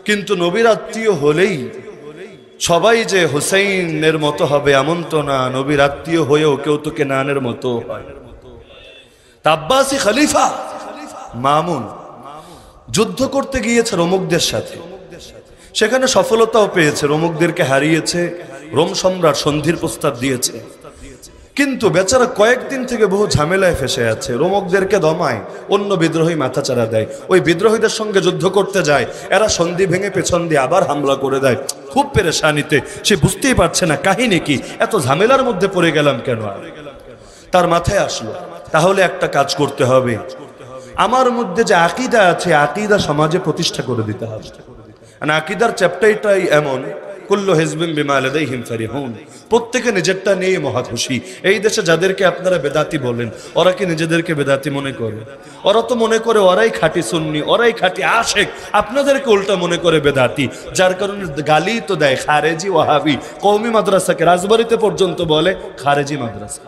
কিন্তু নবীর আত্মীয় হলেই সবাই যে হুসাইনের মতো হবে এমন তো না, নবীর আত্মীয় হয়েও কেউ তো কেনানের মতো হয়। আব্বাসী খলিফা মামুন যুদ্ধ করতে গিয়েছে রোমকদের সাথে, সেখানে সফলতাও পেয়েছে, রোমকদেরকে হারিয়েছে, রোম সম্রাট সন্ধির প্রস্তাব দিয়েছে, কিন্তু বেচারা কয়েকদিন থেকে বহু ঝামেলায় ফেসে আছে। রোমকদেরকে দমায়, অন্য বিদ্রোহী মাথাচাড়া দেয়, ওই বিদ্রোহীদের সঙ্গে যুদ্ধ করতে যায়, এরা সন্ধি ভেঙে পেছন দিয়ে আবার হামলা করে দেয়। খুব পেরেশানিতে, সে বুঝতেই পারছে না কাহিনী কি, এত ঝামেলার মধ্যে পড়ে গেলাম কেন। তার মাথায় আসলো তাহলে একটা কাজ করতে হবে, আমার মধ্যে যে আকীদা আছে আকীদা সমাজে প্রতিষ্ঠা করে দিতে হবে। আকীদার চ্যাপ্টারটাই এমন, কুল্লু হিজবিন বিমা লাদাইহিম ফারিহুন, প্রত্যেকে নিজেরটা নিয়ে মহা খুশি। এই দেশে যাদেরকে আপনারা বেদাতি বলেন, ওরা কি নিজেদেরকে বেদাতি মনে করে? ওরা তো মনে করে ওরাই খাঁটি সুন্নি, ওরাই খাঁটি আশেক, আপনাদেরকে উল্টা মনে করে বেদাতি। যার কারণে গালি তো দেয় খারেজি ওয়াহাবি। কওমি মাদ্রাসাকে রাজবাড়িতে পর্যন্ত বলে খারেজি মাদ্রাসা।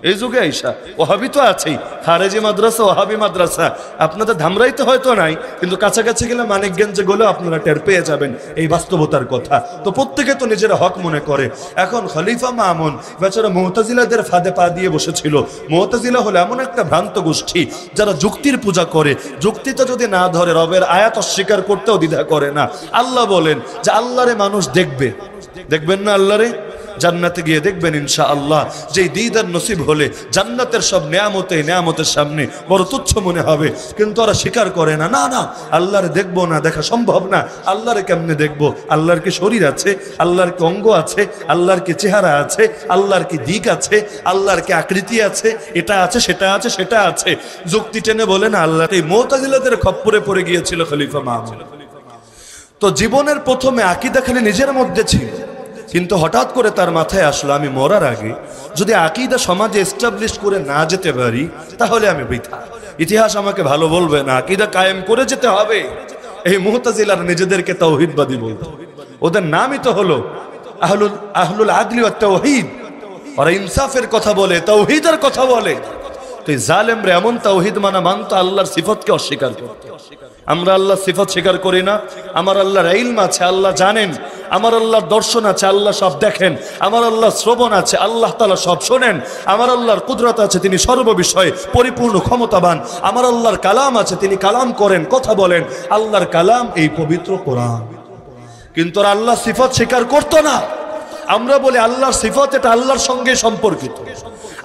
এই যুগে আইসা ওয়াহাবি তো আছেই, খারেজি মাদ্রাসা ওয়াহাবি মাদ্রাসা আপনাদের ধামরাইতে হয়তো নাই, কিন্তু কাছাকাছি গেলে মানিকগঞ্জে গেলেও আপনারা টের পেয়ে যাবেন এই বাস্তবতার কথা। তো প্রত্যেকে তো নিজের হক মনে করে। এখন খলিফা মামুন বেচারা মুতাজিলাদের ফাঁদে পা দিয়ে বসেছিল। মুতাজিলা হলো এমন একটা ভ্রান্ত গোষ্ঠী যারা যুক্তির পূজা করে, যুক্তিতে যদি না ধরে রবের আয়াত অস্বীকার করতেও দ্বিধা করে না। আল্লাহ বলেন যে আল্লাহরে মানুষ দেখবে, দেখবেন না আল্লাহরে? জান্নাতে গিয়ে দেখবেন ইনশাআল্লাহ। যেই দিদার নসিব হলে জান্নাতের সব নেয়ামতের সামনে বড় তুচ্ছ মনে হবে, কিন্তু ওরা স্বীকার করে না। না না, আল্লাহরে দেখবো না, দেখা সম্ভব না। আল্লাহরে কেমনে দেখবো? আল্লাহর কি শরীর আছে? আল্লাহর কি অঙ্গ আছে? আল্লাহর কি চেহারা আছে? আল্লাহর কি দিক আছে? আল্লাহর কি আকৃতি আছে? এটা আছে, সেটা আছে, সেটা আছে। যুক্তি টেনে বলে না আল্লাহ। এই মুতাজিলাদের খপ্পরে পড়ে গিয়েছিল খলিফা মামুন। তো জীবনের প্রথমে আকীদা খালি নিজের মধ্যে ছিল, কিন্তু হঠাৎ করে তার মাথায় আসলো আমি মরার আগে যদি আকীদা সমাজে এস্টাবলিশ করে না যেতে পারি তাহলে আমি বৃথা। ইতিহাস আমাকে ভালো বলবে না, আকীদা কায়েম করে যেতে হবে। এই মুতাজিলারা নিজেদেরকে তাওহীদবাদী বলতো, ওদের নামই তো হলো আহলুল আদলি ওয়াত তাওহীদ। ওরা ইনসাফের কথা বলে, তাওহীদের কথা বলে। তো এই জালেমরা এমন তাওহীদ মানতো আল্লাহর সিফতকে অস্বীকার করত। আমরা আল্লাহর সিফত স্বীকার করি না। আমার আল্লাহর ইলম আছে, আল্লাহ জানেন। আমার আল্লাহর দর্শন আছে, আল্লাহ সব দেখেন। আমার আল্লাহর শ্রবণ আছে, আল্লাহ তাআলা সব শোনেন। আমার আল্লাহর কুদরত আছে, তিনি সর্ববিষয়ে পরিপূর্ণ ক্ষমতাবান। আমার আল্লাহর কালাম আছে, তিনি কালাম করেন, কথা বলেন। আল্লাহর কালাম এই পবিত্র কোরআন। কিন্তু আল্লাহ সিফত স্বীকার করতো না। আমরা বলি আল্লাহর সিফত এটা আল্লাহর সঙ্গে সম্পর্কিত।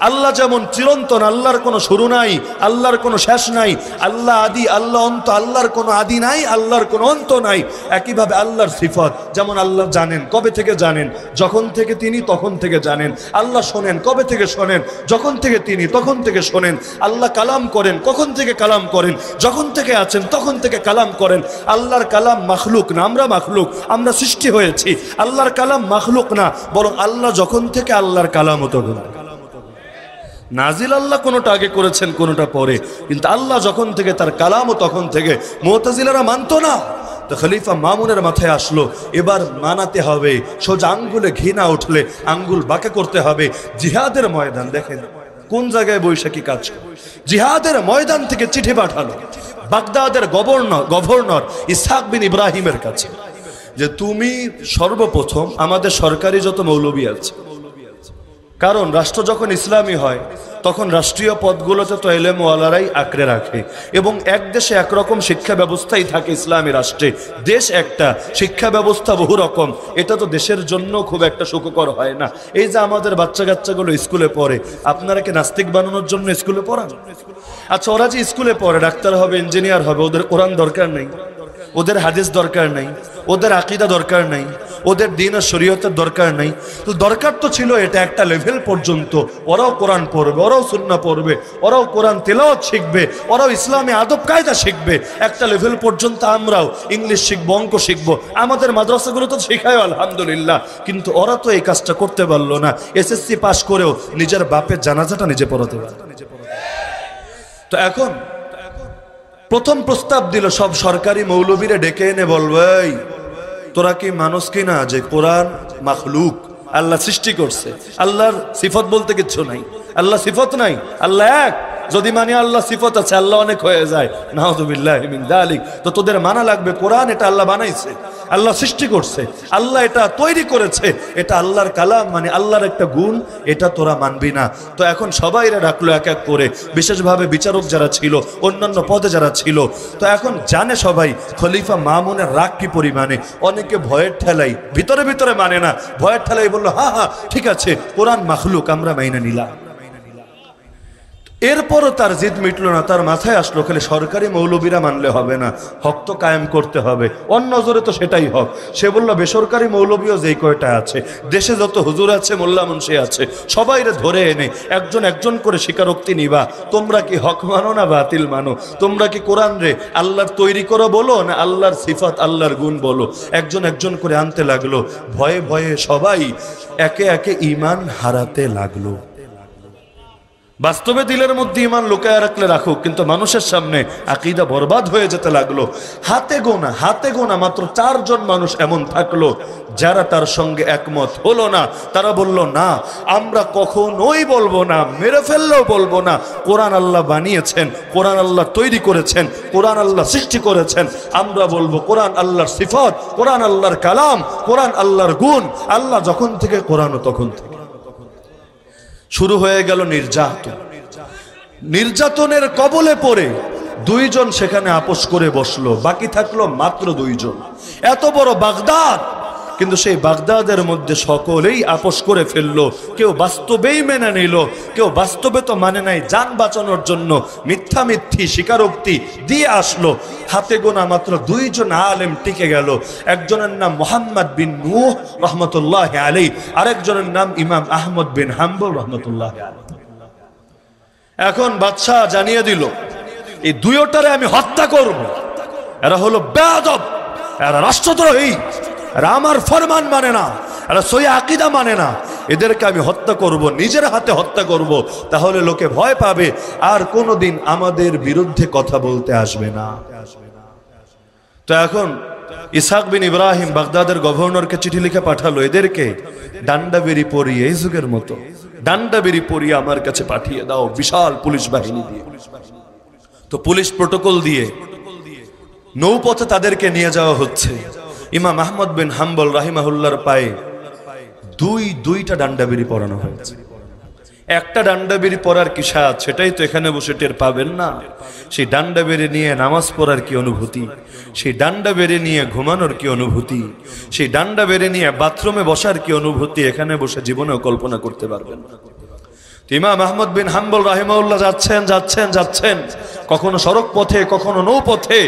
আল্লাহ যেমন চিরন্তন, আল্লাহর কোনো শুরু নাই, আল্লাহর কোনো শেষ নাই। আল্লাহ আদি, আল্লাহ অন্ত, আল্লাহর কোনো আদি নাই, আল্লাহর কোনো অন্ত নাই। একইভাবে আল্লাহর সিফত, যেমন আল্লাহ জানেন, কবে থেকে জানেন? যখন থেকে তিনি তখন থেকে জানেন। আল্লাহ শোনেন, কবে থেকে শোনেন? যখন থেকে তিনি তখন থেকে শোনেন। আল্লাহ কালাম করেন, কখন থেকে কালাম করেন? যখন থেকে আছেন তখন থেকে কালাম করেন। আল্লাহর কালাম মাখলুক না, আমরা মাখলুক, আমরা সৃষ্টি হয়েছি। আল্লাহর কালাম মাখলুক না, বরং আল্লাহ যখন থেকে আল্লাহর কালামও তখন। নাজিল আল্লাহ কোনোটা আগে করেছেন, কোনোটা পরে, কিন্তু আল্লাহ যখন থেকে তার কালামও তখন থেকে। মুতাজিলারা মানতো না। তো খলিফা মামুনের মাথায় আসলো এবার মানাতে হবে। সোজা আঙ্গুলে ঘি না উঠলে আঙ্গুল বাঁকা করতে হবে। জিহাদের ময়দান দেখেন কোন জায়গায় বৈশাখী কাজ। জিহাদের ময়দান থেকে চিঠি পাঠালো বাগদাদের গভর্নর ইসহাক বিন ইব্রাহিমের কাছে, যে তুমি সর্বপ্রথম আমাদের সরকারি যত মৌলবী আছে, কারণ রাষ্ট্র যখন ইসলামী হয় তখন রাষ্ট্রীয় পদগুলোতে তো এলেমওয়ালারাই আঁকড়ে রাখে, এবং এক দেশে একরকম শিক্ষা ব্যবস্থাই থাকে। ইসলামী রাষ্ট্রে দেশ একটা, শিক্ষা ব্যবস্থা বহু রকম। এটা তো দেশের জন্য খুব একটা সুখকর হয় না। এই যে আমাদের বাচ্চা কাচ্চাগুলো স্কুলে পড়ে, আপনারা কি নাস্তিক বানানোর জন্য স্কুলে পড়ান? আচ্ছা, ওরা যে স্কুলে পড়ে ডাক্তার হবে, ইঞ্জিনিয়ার হবে, ওদের কোরআন দরকার নেই, ওদের হাদিস দরকার নেই, ওদের আকীদা দরকার নেই, ওদের দ্বীন আর শরীয়তের দরকার নেই। তো দরকার তো ছিল এটা একটা লেভেল পর্যন্ত। ওরাও কোরআন পড়বে, ওরাও সুন্নাহ পড়বে, ওরাও কোরআন তেলাওয়াত শিখবে, ওরাও ইসলামী আদব কায়দা শিখবে। একটা লেভেল পর্যন্ত আমরাও ইংলিশ শিখবো, অঙ্ক শিখবো। আমাদের মাদ্রাসাগুলো তো শেখায় আলহামদুলিল্লাহ, কিন্তু ওরা তো এই কাজটা করতে পারলো না। এসএসসি পাশ করেও নিজের বাপের জানাজাটা নিজে পড়াতে পারে। তো এখন প্রথম প্রস্তাব দিল সব সরকারি মৌলবীরে ডেকে এনে বলবে, তোরা কি মানুষ কিনা যে কোরআন মাখলুক, আল্লাহ সৃষ্টি করছে, আল্লাহর সিফত বলতে কিচ্ছু নাই, আল্লাহ সিফত নাই, আল্লাহ এক, যদি মানি আল্লাহ সিফত আছে, আল্লাহ অনেক হয়ে যায়, নাউযুবিল্লাহি মিন যালিক। তো তোদের মানা লাগবে কোরআন এটা আল্লাহ বানাইছে, আল্লাহ সৃষ্টি করছে, আল্লাহ এটা তৈরি করেছে, এটা আল্লাহর কালাম, মানে আল্লাহর একটা গুণ, এটা তোরা মানবি না। তো এখন সবাইরা ডাকলো এক এক করে, বিশেষভাবে বিচারক যারা ছিল, অন্যান্য পদে যারা ছিল। তো এখন জানে সবাই খলিফা মামুনের রাগ কি পরিমাণে। অনেকে ভয়ের ঠেলাই, ভিতরে ভিতরে মানে না, ভয়ের ঠেলাই বললো হ্যাঁ হ্যাঁ ঠিক আছে, কোরআন মাখলুক, আমরা মাইনা নিলাম। এরপরও তার জিদ মিটলো না, তার মাথায় আসলো খালি সরকারি মৌলবীরা মানলে হবে না, হক তো কায়েম করতে হবে, অন্য নজরে তো সেটাই হক। সে বলল বেসরকারি মৌলবীও যেই কয়টা আছে, দেশে যত হুজুর আছে, মোল্লা মুন্সি আছে, সবাইরে ধরে এনে একজন একজন করে স্বীকারোক্তি নিবা, তোমরা কি হক মানো না বাতিল মানো, তোমরা কি কোরআন রে আল্লাহর তৈরি করো বলো না আল্লাহর সিফাত আল্লাহর গুণ বলো। একজন একজন করে আনতে লাগলো, ভয়ে ভয়ে সবাই একে একে ঈমান হারাতে লাগলো। বাস্তবে দিলের মধ্যে ঈমান লুকায় রাখলে রাখুক, কিন্তু মানুষের সামনে আকীদা বরবাদ হয়ে যেতে লাগলো। হাতে গোনা মাত্র 4 জন মানুষ এমন থাকলো যারা তার সঙ্গে একমত হলো না। তারা বলল না, আমরা কখনোই বলবো না, মেরে ফেললেও বলবো না, কোরআন আল্লাহ বানিয়েছেন, কোরআন আল্লাহ তৈরি করেছেন, কোরআন আল্লাহ সৃষ্টি করেছেন। আমরা বলবো কোরআন আল্লাহর সিফাত, কোরআন আল্লাহর কালাম, কোরআন আল্লাহর গুণ, আল্লাহ যখন থেকে কোরআনও তখন থেকে। শুরু হয়ে গেল নির্যাতনের কবলে পড়ে 2 জন সেখানে আপোষ করে বসলো, বাকি থাকলো মাত্র 2 জন। এত বড় বাগদাদ, কিন্তু সেই বাগদাদের মধ্যে সকলেই আপোষ করে ফেললো। কেউ বাস্তবেই মেনে নিল, কেউ বাস্তবে তো মানে নাই, জান বাঁচানোর জন্য মিথ্যা মিথ্যি স্বীকারোক্তি দিয়ে আসলো। হাতে গোনা মাত্র 2 জন আলেম টিকে গেল। একজনের নাম মুহাম্মদ বিন নূহ রহমতুল্লাহ আলাইহি, আরেকজনের নাম ইমাম আহমদ বিন হাম্বল রহমতুল্লাহ আলাইহি। এখন বাদশাহ জানিয়ে দিল, এই 2টারে আমি হত্যা করব। এরা হলো বেয়াদব, এরা রাষ্ট্রদ্রোহী, এরা আমার ফরমান মানে না, এরা সহি আকীদা মানে না, এদেরকে আমি হত্যা করব, নিজের হাতে হত্যা করব। তাহলে লোকে ভয় পাবে, আর কোনোদিন আমাদের বিরুদ্ধে কথা বলতে আসবে না। তো এখন ইসহাক বিন ইব্রাহিম বাগদাদের গভর্নরকে চিঠি লিখে পাঠালো, এদেরকে ডান্ডাবেরি পরিয়ে, এই যুগের মতো ডান্ডাবেরি পরিয়ে আমার কাছে পাঠিয়ে দাও, বিশাল পুলিশ বাহিনী দিয়ে। তো পুলিশ প্রোটোকল দিয়ে নৌপথে তাদেরকে নিয়ে যাওয়া হচ্ছে। ইমাম আহমদ বিন হাম্বল রাহিমাহুল্লাহর পায়ে দুইটা ডান্ডাবেরি পরানো হয়েছে। একটা ডান্ডাবেরি পরার কি স্বাদ, সেটাই তো এখানে বসে টের পাবেন না। সেই ডান্ডাবেরি নিয়ে নামাজ পড়ার কি অনুভূতি, সেই ডান্ডাবেরি নিয়ে ঘুমানোর কি অনুভূতি, সেই ডান্ডাবেরি নিয়ে বাথরুমে বসার কি অনুভূতি, এখানে বসে জীবনেও কল্পনা করতে পারবেন না। ইমাম আহমদ বিন হাম্বল রাহিমাহুল্লাহ যাচ্ছেন, কখনো সড়ক পথে, কখনো নৌপথে।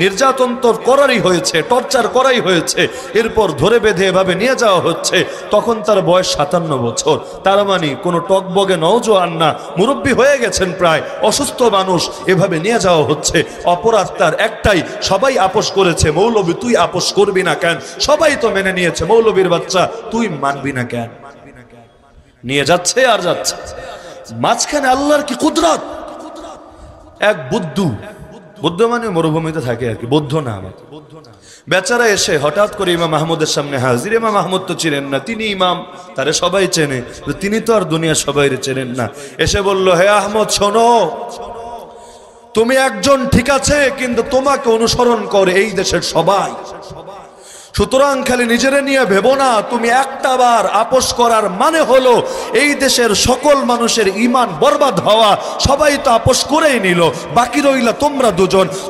নির্যাতন তো করারই হয়েছে, টর্চার করাই হয়েছে, এরপর ধরে বেঁধে এভাবে নিয়ে যাওয়া হচ্ছে। তখন তার বয়স 57 বছর, তার মানে কোনো টকবগে নওজোয়ান না, মুরব্বী হয়ে গেছেন প্রায়, অসুস্থ মানুষ, এভাবে নিয়ে যাওয়া হচ্ছে। অপরাধ তার একটাই, সবাই আপোষ করেছে, মৌলবী তুই আপোষ করবি না কেন? সবাই তো মেনে নিয়েছে, মৌলবীর বাচ্চা তুই মানবি না কেন? নিয়ে যাচ্ছে আর যাচ্ছে। মাঝখানে আল্লাহর কি কুদরত, এক বুদ্ধ মানে মরুভূমিতে থাকে আর কি, বৌদ্ধ না আমার, বেচারা এসে হঠাৎ করে ইমাম আহমদের সামনে হাজির। ইমাম আহমদ তো চিনেন না, তিনি ইমাম, তারে সবাই চেনে, তিনি তো আর দুনিয়া সবাই চেনেন না। এসে বলল, হে আহমদ শোনো, তুমি একজন ঠিক আছে, কিন্তু তোমাকে অনুসরণ করে এই দেশের সবাই। সুতরাং খালি নিজেরে নিয়ে ভেবো না, তুমি একটা বার আপোষ করার মানে হলো এই দেশের সকল মানুষের ঈমান বরবাদ হওয়া। সবাই তো আপোষ করেই নিল, বাকি রইলা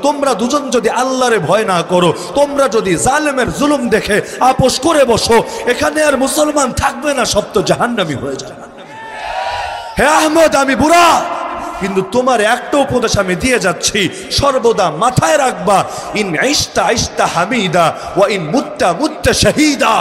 তোমরা দুজন যদি আল্লাহরে ভয় না করো, তোমরা যদি জালেমের জুলুম দেখে আপোষ করে বসো, এখানে আর মুসলমান থাকবে না, সব তো জাহান্নামী হয়ে যাবে। হে আহমদ, আমি বুড়া, কিন্তু তোমার একটা উপদেশ আমি দিয়ে যাচ্ছি, সর্বদা মাথায় রাখবা, ইন আইস্তা আইস্তা হামিদা ওয়া ইন মুত্তা মুত্তা শাহিদা।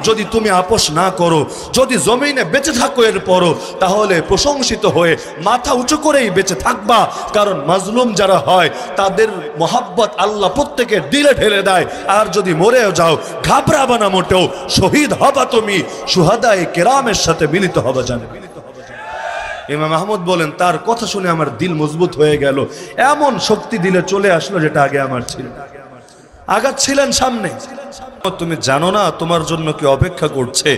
যদি তুমি আপোষ না করো, যদি জমিনে বেঁচে থাকো এরপরও, তাহলে প্রশংসিত হয়ে মাথা উঁচু করেই বেঁচে থাকবা। কারণ মাজলুম যারা হয় তাদের মহাব্বত আল্লাহ প্রত্যেকের দিলে ঢেলে দেয়। আর যদি মরেও যাও, ঘাবড়াবা না মোটেও, শহীদ হবা তুমি, শুহাদায়ে কেরামের সাথে মিলিত হবা জানবে। ইমাম আহমদ বলেন, তার কথা শুনে আমার দিল মজবুত হয়ে গেল, এমন শক্তি দিলে চলে আসলো যেটা আগে আমার ছিল। আগাচ্ছিলেন সামনে। তুমি জানো না তোমার জন্য কি অপেক্ষা করছে।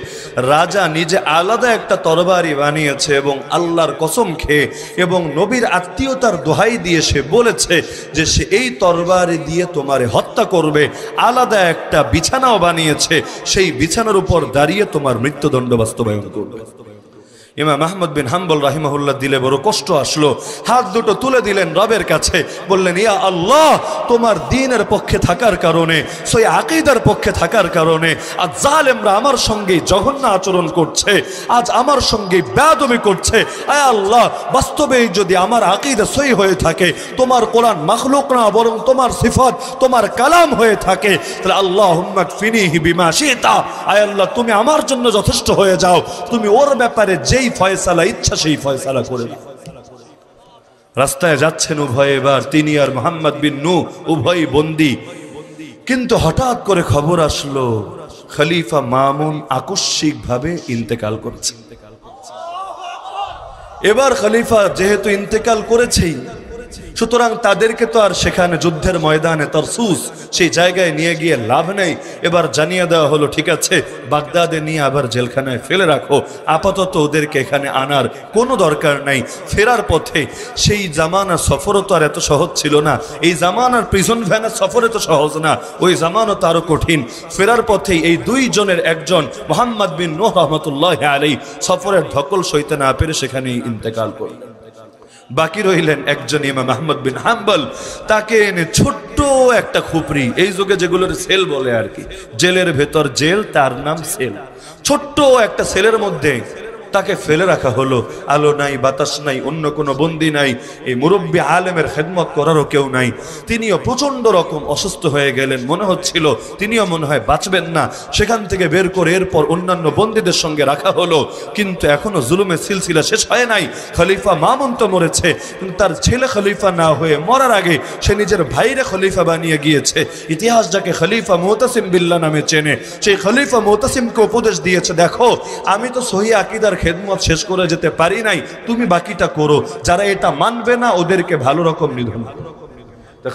রাজা নিজে আলাদা একটা তরবারি বানিয়েছে এবং আল্লাহর কসম খেয়ে এবং নবীর আত্মীয়তার দোহাই দিয়ে সে বলেছে যে সে এই তরবারি দিয়ে তোমারে হত্যা করবে। আলাদা একটা বিছানাও বানিয়েছে, সেই বিছানার উপর দাঁড়িয়ে তোমার মৃত্যুদণ্ড বাস্তবায়ন করবে। ইমাম আহমদ বিন হাম্বল রাহিমাহুল্লাহ দিলে বড় কষ্ট আসলো, হাত দুটো তুলে দিলেন রবের কাছে, বললেন ইয়া আল্লাহ, তোমার দ্বীনের পক্ষে থাকার কারণে, সই আকীদার পক্ষে থাকার কারণে আজ জালেমরা আমার সঙ্গে জঘন্য আচরণ করছে, আজ আমার সঙ্গে বেয়াদবি করছে। আয় আল্লাহ, বাস্তবে যদি আমার আকীদা সহি হয়ে থাকে, তোমার কোরআন মাখলুক না বরং তোমার সিফাত, তোমার কালাম হয়ে থাকে, তাহলে আল্লাহুম্মা কফিনিহি বিমা শিতা, আয় আল্লাহ তুমি আমার জন্য যথেষ্ট হয়ে যাও, তুমি ওর ব্যাপারে যেই ফয়সালা ইচ্ছা সেই ফয়সালা করে দাও। রাস্তায় যাচ্ছেন উভয়, এবার তিনি আর মুহাম্মদ বিন নূহ উভয় বন্দী। কিন্তু হঠাৎ করে খবর আসলো খলিফা মামুন আকস্মিকভাবে ইন্তেকাল করেছে। এবার খলিফা যেহেতু ইন্তেকাল করেছেই, সুতরাং তাদেরকে তো আর সেখানে যুদ্ধের ময়দানে তরসুস সেই জায়গায় নিয়ে গিয়ে লাভ নেই। এবার জানিয়ে দেওয়া হলো ঠিক আছে, বাগদাদে নিয়ে আবার জেলখানায় ফেলে রাখো, আপাতত ওদেরকে এখানে আনার কোনো দরকার নাই। ফেরার পথে সেই জামানার সফরও তো আর এত সহজ ছিল না, এই জামানার প্রিজন ভ্যানের সফর এত সহজ না, ওই জামানও তো আরো কঠিন। ফেরার পথেই এই দুইজনের একজন মুহাম্মদ বিন নূহ রাহমাতুল্লাহি আলাইহি সফরের ধকল সইতে না পেরে সেখানেই ইন্তেকাল করলেন। বাকি রইলেন একজন ইমাম আহমদ বিন হাম্বল। তাকে এনে ছোট্ট একটা খুপরি, এই যুগে যেগুলোর সেল বলে আর কি, জেলের ভেতর জেল, তার নাম সেল, ছোট্ট একটা সেলের মধ্যে তাকে ফেলে রাখা হলো। আলো নাই, বাতাস নাই, অন্য কোনো বন্দী নাই, এই মুরব্বী আলেমের খেদমত করারও কেউ নাই। তিনিও প্রচন্ড রকম অসুস্থ হয়ে গেলেন, মনে হচ্ছিল তিনিও মনে হয় বাঁচবেন না। সেখান থেকে বের করে এরপর অন্যান্য বন্দীদের সঙ্গে রাখা হলো। কিন্তু এখনো জুলুমের সিলসিলা শেষ হয় নাই। খলিফা মামুন তো মরেছে, কিন্তু তার ছেলে খলিফা না হয়ে মরার আগে সে নিজের ভাইরে খলিফা বানিয়ে গিয়েছে। ইতিহাস যাকে খলিফা মুতাসিম বিল্লাহ নামে চেনে, সেই খলিফা মুতাসিমকে উপদেশ দিয়েছে, দেখো আমি তো সহি আকীদার খেদমত শেষ করে যেতে পারি নাই, তুমি বাকিটা করো, যারা এটা মানবে না ওদেরকে ভালো রকম নিধন করো।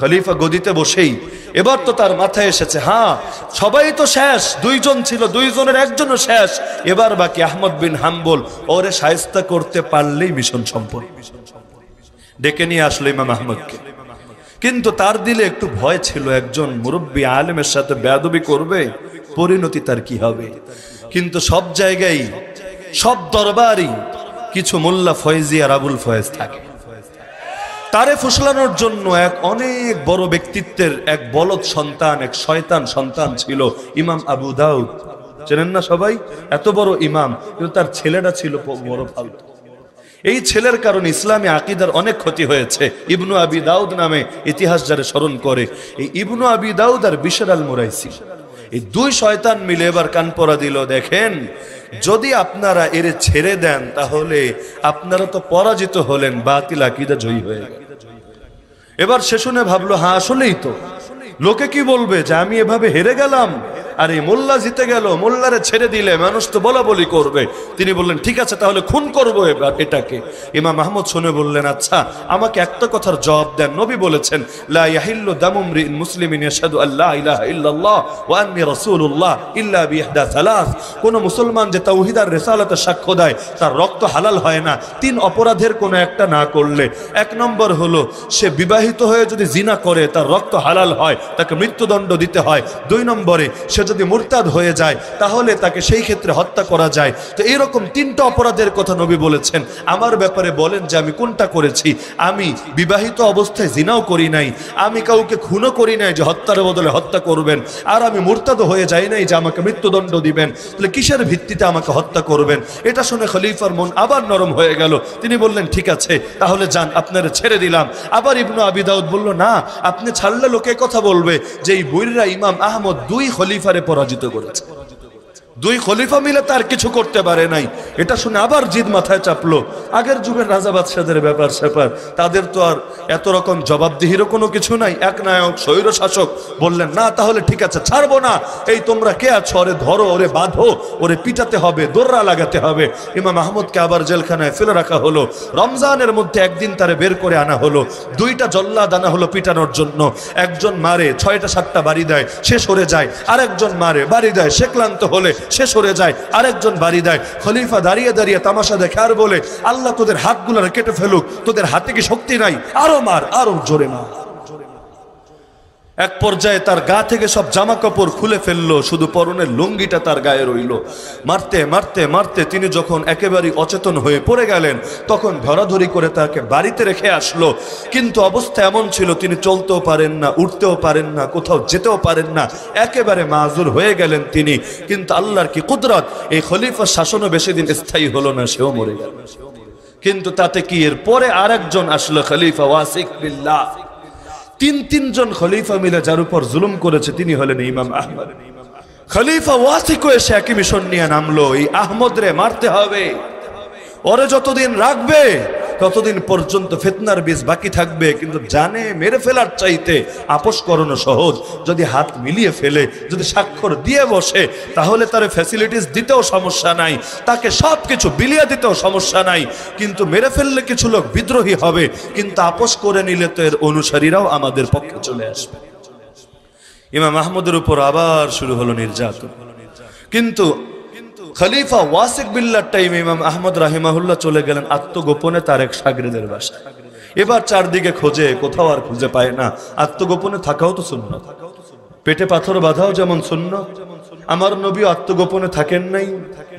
খলিফা গদিতে বসেই এবার তো তার মাথায় এসেছে, হ্যাঁ সবাই তো শেষ, দুইজন ছিল, দুইজনের একজনও শেষ, এবার বাকি আহমদ বিন হাম্বল, ওরে শায়েস্তা করতে পারলেই মিশন সম্পন্ন। ডেকে নিয়ে আসলো ইমাম আহমদকে, কিন্তু তার দিলে একটু ভয় ছিল, একজন মুরব্বী আলেমের সাথে বেয়াদবি করবে, পরিণতি তার কি হবে। কিন্তু সব জায়গায়, সব দরবারই কিছু মোল্লা ফয়েজি আর আবুল ফয়েজ থাকে। তারে ফুসলানোর জন্য এক অনেক বড় ব্যক্তিত্বের এক বলদ সন্তান, এক শয়তান সন্তান ছিল ইমাম আবু দাউদ। চেনেন না সবাই? এত বড় ইমাম, কিন্তু তার ছেলেটা ছিল বড় ফালতু। এই ছেলের কারণে ইসলামী আকীদার অনেক ক্ষতি হয়েছে। ইবনু আবি দাউদ নামে ইতিহাস যারা স্মরণ করে, এই ইবনু আবি দাউদ আর বিশর আল মুরাইসি, এই দুই শয়তান মিলে এবার কান পরা দিল, দেখেন যদি আপনারা এর ছেড়ে দেন তাহলে আপনারা তো পরাজিত হলেন, বাতিল আকীদা জয়ী হয়ে গেল। এবার সে শুনে ভাবলো, হ্যাঁ আসলেই তো, লোকে কি বলবে যে আমি এভাবে হেরে গেলাম, আর এই মোল্লা জিতে গেল, মোল্লারে ছেড়ে দিলে মানুষ তো বলা বলি করবে। তিনি বললেন ঠিক আছে তাহলে খুন করবো এবার এটাকে। ইমাম আহমদ শুনে বললেন, আচ্ছা আমাকে একটা কথার জবাব দেন, নবী বলেছেন লা ইয়াহিল্লু দামু ইমরিইন মুসলিমিন ইয়াশহাদু আল্লা ইলাহা ইল্লাল্লাহ ওয়া আন্নী রাসূলুল্লাহ ইল্লা বিইহদা সালাস, কোন মুসলমান যে তাওহীদ আর রিসালাতের সাক্ষ্য দেয় তার রক্ত হালাল হয় না তিন অপরাধের কোনো একটা না করলে। এক নম্বর হলো সে বিবাহিত হয়ে যদি জিনা করে তার রক্ত হালাল হয়, তাকে মৃত্যুদণ্ড দিতে হয়। দুই নম্বরে সে যদি মুরতাদ হয়ে যায় তাহলে তাকে সেই ক্ষেত্রে হত্যা করা যায়। তো এইরকম তিনটা অপরাধের কথা নবী বলেছেন। আমার ব্যাপারে বলেন যে আমি কোনটা করেছি? আমি বিবাহিত অবস্থায় জিনাও করি নাই, আমি কাউকে খুনও করি নাই যে হত্যার বদলে হত্যা করবেন, আর আমি মুরতাদ হয়ে যাই নাই যে আমাকে মৃত্যুদণ্ড দিবেন, তাহলে কিসের ভিত্তিতে আমাকে হত্যা করবেন? এটা শুনে খলিফার মন আবার নরম হয়ে গেল। তিনি বললেন ঠিক আছে তাহলে যান, আপনারা ছেড়ে দিলাম। আবার ইবনু আবি দাউদ বলল, না আপনি ছাড়লে লোকে কথা বলবে যে এই বুইররা ইমাম আহমদ দুই খলিফারে পরাজিত করেছে। দুই খলিফা মিলে তার কিছু করতে পারে নাই। এটা শুনে আবার জিদ মাথায় চাপলো। আগের যুগের রাজা বাদশাদের ব্যাপার স্যাপার, তাদের তো আর এত রকম জবাবদিহিরও কোনো কিছু নাই। এক নায়ক স্বৈর শাসক বললেন, না তাহলে ঠিক আছে, ছাড়বো না। এই তোমরা কে আছো, ওরে ধরো, ওরে বাঁধো, ওরে পিটাতে হবে, দোররা লাগাতে হবে। ইমাম আহমদকে আবার জেলখানায় ফেলে রাখা হলো। রমজানের মধ্যে একদিন তারে বের করে আনা হলো। দুইটা জল্লাদ আনা হলো পিটানোর জন্য। একজন মারে, 6টা 7টা বাড়ি দেয়, সে সরে যায়। আরেকজন মারে, বাড়ি দেয়, সে ক্লান্ত হলে সে সরে যায়, আরেকজন বাড়ি দেয়। খলিফা দাঁড়িয়ে দাঁড়িয়ে তামাশা দেখে আর বলে, আল্লাহ তোদের হাতগুলো কেটে ফেলুক, তোদের হাতে কি শক্তি নাই? আরো মার, আরো জোরে মার। এক পর্যায়ে তার গা থেকে সব জামা কাপড় খুলে ফেললো, শুধু পরনের লুঙ্গিটা তার গায়ে রইল। মারতে মারতে মারতে তিনি যখন একেবারে অচেতন হয়ে পড়ে গেলেন, তখন ধরাধরি করে তাকে বাড়িতে রেখে আসলো। কিন্তু অবস্থা এমন ছিল, তিনি চলতেও পারেন না, উঠতেও পারেন না, কোথাও যেতেও পারেন না, একেবারে মাজুর হয়ে গেলেন তিনি। কিন্তু আল্লাহর কি কুদরত, এই খলিফার শাসনও বেশি দিন স্থায়ী হলো না, সেও মরে গেল। কিন্তু তাতে কি, এর পরে আরেকজন আসলো, খলিফা ওয়াসিক বিল্লাহ। তিনজন খলিফা মিলে যার উপর জুলুম করেছে তিনি হলেন ইমাম আহমদ। খলিফা ওয়াসিকও এসে একই মিশন নিয়ে নামলো, এই আহমদ রে মারতে হবে, ওরে যতদিন রাখবে ততদিন পর্যন্ত ফিতনার বীজ বাকি থাকবে। কিন্তু জানে মেরে ফেলার চাইতে আপোষ করানো সহজ। যদি হাত মিলিয়ে ফেলে, যদি স্বাক্ষর দিয়ে বসে, তাহলে তার ফ্যাসিলিটিস দিতেও সমস্যা নাই, তাকে সব কিছু বিলিয়ে দিতেও সমস্যা নাই। কিন্তু মেরে ফেললে কিছু লোক বিদ্রোহী হবে, কিন্তু আপোষ করে নিলে তো এর অনুসারীরাও আমাদের পক্ষে চলে আসবে। ইমাম আহমদের উপর আবার শুরু হলো নির্যাতন। কিন্তু খলিফা ওয়াসিক বিল্লাহর টাইমে ইমাম আহমদ রাহিমাহুল্লাহ চলে গেলেন আত্মগোপনে তার এক শাগিরদের বাসায়। এবার চারদিকে খোঁজে, কোথাও আর খুঁজে পায় না। আত্মগোপনে থাকাও তো সুন্নাত, পেটে পাথর বাঁধাও যেমন সুন্নাত। আমার নবী আত্মগোপনে থাকেন নাই।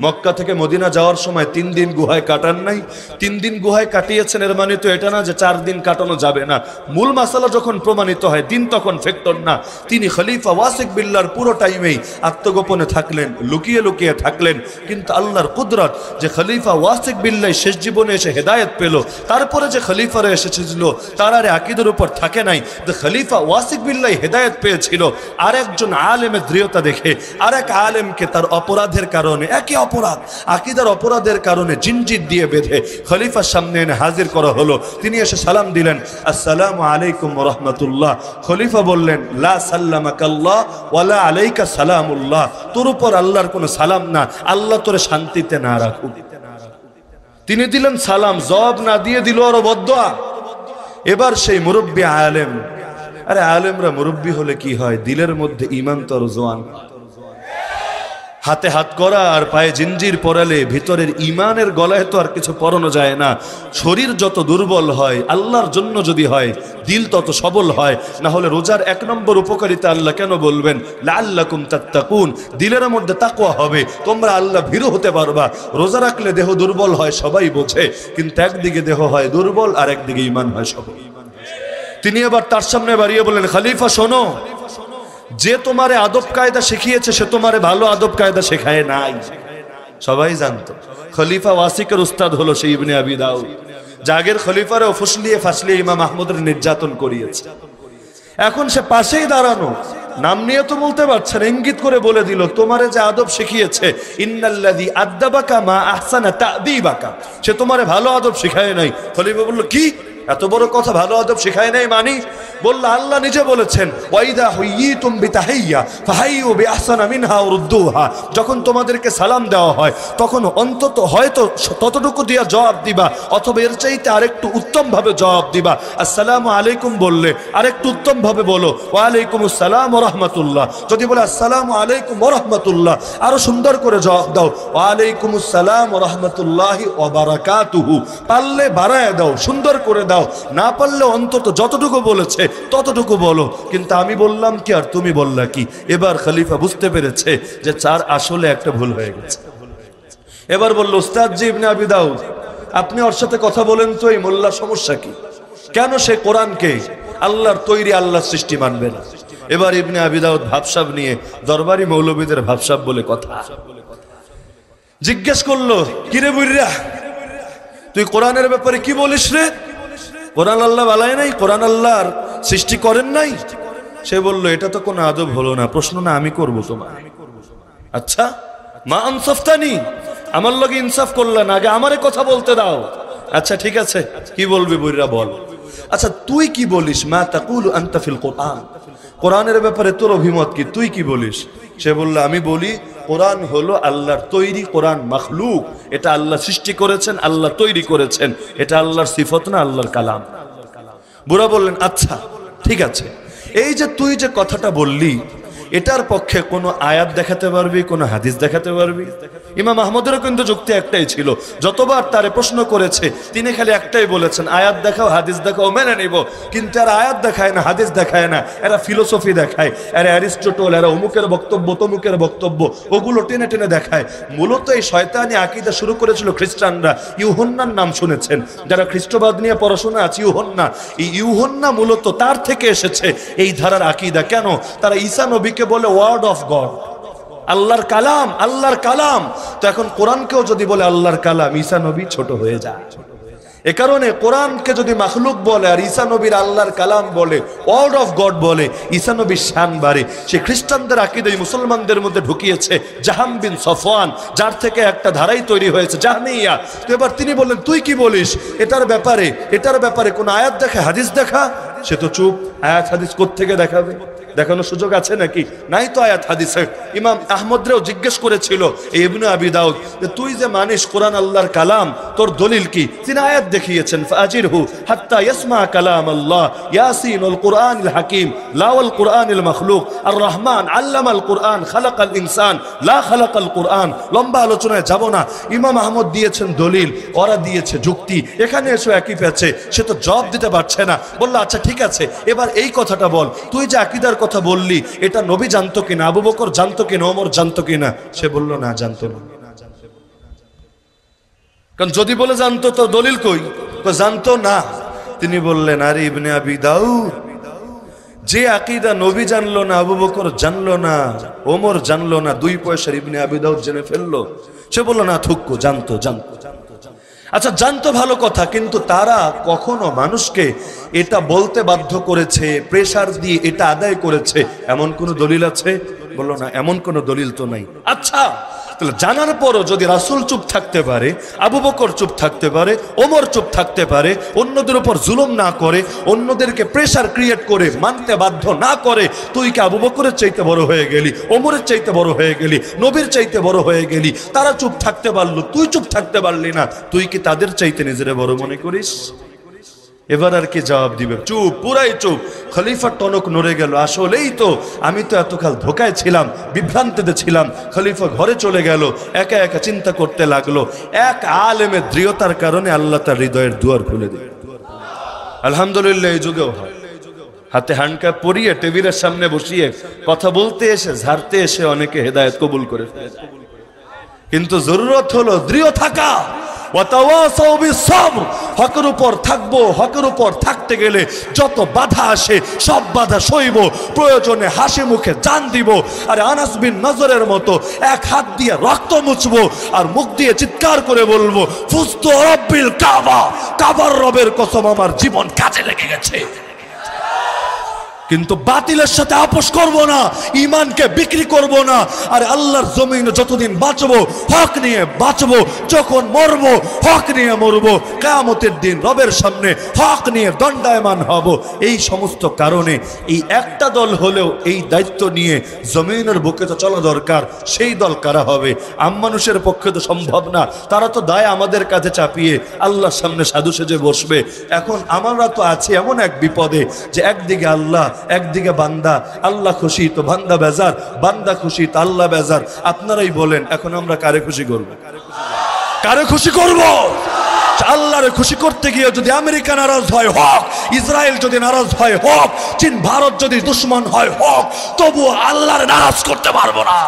মক্কা থেকে মদিনা যাওয়ার সময় 3 দিন গুহায় কাটান নাই। 3 দিন গুহায় কাটিয়েছেন, এর মানে তো এটা না যে 4 দিন কাটানো যাবে না। মূল মাসালা যখন প্রমাণিত হয়, দিন তখন ফেক্টর না। তিনি খলিফা ওয়াসিক বিল্লাহর পুরো টাইমেই আত্মগোপনে থাকলেন, লুকিয়ে লুকিয়ে থাকলেন। কিন্তু আল্লাহর কুদরত, যে খলিফা ওয়াসিক বিল্লাহ শেষ জীবনে এসে হেদায়েত পেল, তারপরে যে খলিফারা এসেছিল তারা আর আকীদার উপর থাকে নাই। যে খলিফা ওয়াসিক বিল্লাহ হেদায়েত পেয়েছিল, আরেকজন আলেমের দৃঢ়তা দেখে আরেক আলেমকে তার অপরাধের কারণে, একই অপরাধ, আকীদার অপরাধের কারণে জিনজির দিয়ে বেঁধে খলিফার সামনে এনে হাজির করা হলো। তিনি এসে সালাম দিলেন, আসসালামু আলাইকুম ওয়া রাহমাতুল্লাহ। খলিফা বললেন, লা সাল্লামাকাল্লাহ ওয়ালা আলাইকা সালামুল্লাহ, তোর উপর আল্লাহর কোনো সালাম না, আল্লাহ তোরে শান্তিতে না রাখুক। তিনি দিলেন সালাম, জবাব না দিয়ে দিল আরো বদদুয়া। এবার সেই মুরব্বী আলেম, আরে আলেমরা মুরব্বী হলে কি হয়, দিলের মধ্যে ঈমান তো আরো জোয়ান। হাতে হাত করা আর পায়ে জিঞ্জির পরালে ভিতরের ঈমানের গলায় তো আর কিছু পরানো যায় না। শরীর যত দুর্বল হয়, আল্লাহর জন্য যদি হয়, দিল তত সবল হয়। না হলে রোজার 1 নম্বর উপকারিতা আল্লাহ কেন বলবেন, লাআল্লাকুম তাত্তাকুন, দিলের মধ্যে তাকওয়া হবে, তোমরা আল্লাহ ভীরু হতে পারবা। রোজা রাখলে দেহ দুর্বল হয় সবাই বোঝে, কিন্তু একদিকে দেহ হয় দুর্বল আর একদিকে ঈমান হয় সবল। তিনি এবার তার সামনে বাড়িয়ে বললেন, খলিফা শোনো, যে তোমারে আদব কায়দা শিখিয়েছে সে তোমারে ভালো আদব কায়দা শেখায় নাই। সবাই জানতো খলিফা ওয়াসিকের উস্তাদ হলো সেই ইবনে আবি দাউদ। জাগের খলিফারেও ফুসলিয়ে ফাসলিয়ে ইমাম আহমদের নির্যাতন করিয়েছে। এখন সে পাশেই দাঁড়ানো, নাম নিয়ে তো বলতে পারছে না, ইঙ্গিত করে বলে দিল, তোমারে যে আদব শিখিয়েছে, ইন্নাল্লাযী আদ্দাবাকা মা আহসানা তা'দীবাকা, সে তোমারে ভালো আদব শিখায় নাই। খলিফা বলল, কি এত বড় কথা, ভালো আদব শিখায় নাই মানি? বলল, আল্লাহ নিজে বলেছেন, ওয়াইদা হুইয়িতুম বিতাহিয়্যা ফাহাইয়ু বিআহসানা মিনহা আও রুদ্দুহা, যখন তোমাদেরকে সালাম দেওয়া হয় তখন অন্তত হয়তো ততটুকু দিয়া জবাব দিবা, অথবা এর চাইতে আরেকটু উত্তম ভাবে জবাব দিবা। আসসালামু আলাইকুম বললে আরেকটু উত্তম ভাবে বলো, ওয়া আলাইকুমুস সালাম ওয়া রাহমাতুল্লাহ। যদি বলে আসসালামু আলাইকুম ওয়া রাহমাতুল্লাহ, আরো সুন্দর করে জবাব দাও, ওয়া আলাইকুমুস সালাম ওয়া রাহমাতুল্লাহি ওয়া বারাকাতুহু। পারলে বাড়ায় দাও, সুন্দর করে দাও, না পারলে অন্তত যতটুকু বলেছে ততটুকু বলো। কিন্তু আমি বললাম কি আর তুমি বললা কি? এবার খলিফা বুঝতে পেরেছে যে তার আসলে একটা ভুল হয়ে গেছে। এবার বলল, উস্তাদ জি ইবনে আবি দাউদ, আপনি ওর সাথে কথা বলেন তো, এই মোল্লার সমস্যা কি? কেন সে কোরআনকে, আল্লাহর তৈরি, আল্লাহর সৃষ্টি মানবে না? এবার ইবনে আবি দাউদ ভাবসাব নিয়ে, দরবারি মৌলবীদের ভাবসাব বলে কথা, জিজ্ঞেস করলো, কিরে বুইরা, তুই কোরআনের ব্যাপারে কি বলিস রে? কোরআন আল্লাহ বালায় নাই, কোরআন আল্লাহর সৃষ্টি করেন নাই? সে বলল, এটা তো কোনো আদব হলো না, প্রশ্ন না আমি করবো তোমার। আচ্ছা, মা আনসাফতানি, আমার লগে ইনসাফ করলে না, আগে আমারে কথা বলতে দাও। আচ্ছা ঠিক আছে, কি বলবি বইরা বল। আচ্ছা তুই কি বলিস? মা তাকুলু আনতা ফিল কোরআন, কোরআনের ব্যাপারে তোর অভিমত কি, তুই কি বলিস? সে বলল আমি বলি কোরআন হলো আল্লাহর তৈরি, কোরআন মাখলুক, এটা আল্লাহ সৃষ্টি করেছেন, আল্লাহ তৈরি করেছেন, এটা আল্লাহর সিফত না, আল্লাহর কালাম। বুড়া বললেন আচ্ছা ঠিক আছে, এই যে তুই যে কথাটা বললি এটার পক্ষে কোনো আয়াত দেখাতে পারবি, কোনো হাদিস দেখাতে পারবি? ইমাম আহমদেরও কিন্তু যুক্তি একটাই ছিল, যতবার তারে প্রশ্ন করেছে তিনি খালি একটাই বলেছেন, আয়াত দেখাও হাদিস দেখাও মেনে নিব। কিন্তু এরা আয়াত দেখায় না, হাদিস দেখায় না, এরা ফিলোসফি দেখায়, এরা অ্যারিস্টটল, এরা অমুকের বক্তব্য তমুকের বক্তব্য, ওগুলো টেনে টেনে দেখায়। মূলত এই শয়তানি আকীদা শুরু করেছিল খ্রিস্টানরা। ইউহন্নার নাম শুনেছেন যারা খ্রিস্টবাদ নিয়ে পড়াশোনা আছে, ইউহন্না, এই ইউহন্না মূলত তার থেকে এসেছে এই ধারার আকীদা। কেন? তারা ঈসা নবীকে বলে ওয়ার্ড অফ গড, আল্লাহর কালাম, আল্লাহর কালাম। তো এখন কোরআনকেও যদি বলে আল্লাহর কালাম, ঈসা নবী ছোট হয়ে যায়। এ কারণে কোরআনকে যদি মাখলুক বলে আর ঈসা নবীর আল্লাহর কালাম বলে, ওয়ার্ড অফ গড বলে, ঈসা নবীর শান বাড়ে। সে খ্রিস্টানদের আকীদা মুসলমানদের মধ্যে ঢুকিয়েছে জাহাম বিন সফওয়ান, যার থেকে একটা ধারাই তৈরি হয়েছে জাহমিয়া। তো এবার তিনি বললেন তুই কি বলিস এটার ব্যাপারে? এটার ব্যাপারে কোন আয়াত দেখা, হাদিস দেখা? সে তো চুপ। আয়াত হাদিস কোত্থেকে দেখাবে? দেখানোর সুযোগ আছে নাকি? নাই তো আয়াত হাদিসে। ইমাম আহমদরেও জিজ্ঞেস করেছিল এই ইবনে আবি দাউদ যে তুই যে মানিস কোরআন আল্লাহর কালাম, তোর দলিল কি? তিনি আয়াত দেখিয়েছেন, ফাজিরহু হাত্তা ইয়াসমা কালাম আল্লাহ, ইয়াসিন ওয়াল কুরআনিল হাকিম লা ওয়াল কুরআনিল মাখলুক, আর রহমান আল্লামাল কুরআন খালাকাল ইনসান লা খালাকাল কুরআন। লম্বা আলোচনায় যাব না। ইমাম আহমদ দিয়েছেন দলিল, ওরা দিয়েছে যুক্তি, এখানে এসে একই পেছে। সে তো জবাব দিতে পারছে না। বলল আচ্ছা ঠিক আছে, এবার এই কথাটা বল, তুই যে আকীদার কথা বললি এটা নবী জানতো কিনা, আবু বকর জানতো কিনা, ওমর জানতো কিনা? সে বলল না, জানতো না। কারণ যদি বলে জানতো তো দলিল কই? তো জানতো না। তিনি বললেন আরে ইবনে আবি দাউদ, যে আকীদা নবী জানলো না, আবু বকর জানলো না, ওমর জানলো না, 2 পয়সার ইবনে আবি দাউদ জেনে ফেললো। সে বলল না থুক্কু, জানতো জানতো। আচ্ছা জানতো ভালো কথা, কিন্তু তারা কখনো মানুষকে এটা বলতে বাধ্য করেছে, প্রেসার দিয়ে এটা আদায় করেছে, এমন কোন দলিল আছে? বললো না, এমন কোন দলিল তো নাই। আচ্ছা তাহলে জানার পরও যদি রাসূল চুপ থাকতে পারে, আবু বকর চুপ থাকতে পারে, ওমর চুপ থাকতে পারে, অন্যদের উপর জুলুম না করে, অন্যদেরকে প্রেসার ক্রিয়েট করে মানতে বাধ্য না করে, তুই কি আবু বকরের চাইতে বড় হয়ে গেলি, ওমরের চাইতে বড় হয়ে গেলি, নবীর চাইতে বড় হয়ে গেলি? তারা চুপ থাকতে পারলো, তুই চুপ থাকতে পারলি না, তুই কি তাদের চাইতে নিজেরে বড় মনে করিস? এবার আর কি জবাব দিবে? চুপ, পুরাই চুপ। খলিফার টনক নড়ে গেল। আসলেই তো, আমি তো এতকাল ধোকায় ছিলাম, বিভ্রান্তিতে ছিলাম। খলিফা ঘরে চলে গেল, একা একা চিন্তা করতে লাগলো। এক আলেমের দৃঢ়তার কারণে আল্লাহ তার হৃদয়ের দুয়ার খুলে দিল। আলহামদুলিল্লাহ, এই যুগেও হয়। হাতে হ্যান্ডকাপ পরিয়ে টেবিলের সামনে বসিয়ে কথা বলতে এসে, ঝাড়তে এসে অনেকে হেদায়েত কবুল করে ফেলে। কিন্তু জরুরত হলো দৃঢ় থাকা। হকের উপর থাকবো, হকের উপর থাকতে গেলে যত বাধা আসে সব বাধা সইব, প্রয়োজনে হাসি মুখে জান দিব। আর আনাস বিন নজরের মতো এক হাত দিয়ে রক্ত মুছবো আর মুখ দিয়ে চিৎকার করে বলবো ফুস্তু রব্বিল কাবা, কাবার রবের কসম আমার জীবন কাজে লেগে গেছে। কিন্তু বাতিলের সাথে আপোষ করব না, ঈমানকে বিক্রি করব না। আর আল্লাহর জমিনে যতদিন বাঁচবো হক নিয়ে বাঁচবো, যখন মরবো হক নিয়ে মরবো, কিয়ামতের দিন রবের সামনে হক নিয়ে দণ্ডায়মান হব। এই সমস্ত কারণে এই একটা দল হলেও এই দায়িত্ব নিয়ে জমিনের বুকে তো চলা দরকার। সেই দল কারা হবে? মানুষের পক্ষে তো সম্ভব না। তারা তো দায় আমাদের কাছে চাপিয়ে আল্লাহর সামনে সাধু সেজে বসবে। এখন আমরা তো আছি এমন এক বিপদে যে একদিকে আল্লাহ, একদিকে বান্দা। আল্লাহ খুশি তো বান্দা বেজার, বান্দা খুশি তো আল্লাহ বেজার। আপনারাই বলেন এখন আমরা কারে খুশি করব? কারে খুশি করব? আল্লাহরে খুশি করতে গিয়ে যদি আমেরিকা নারাজ হয় হোক, ইসরায়েল যদি নারাজ হয় হোক, চীন ভারত যদি দুশ্মন হয় হোক, তবুও আল্লাহরে নারাজ করতে পারবো না।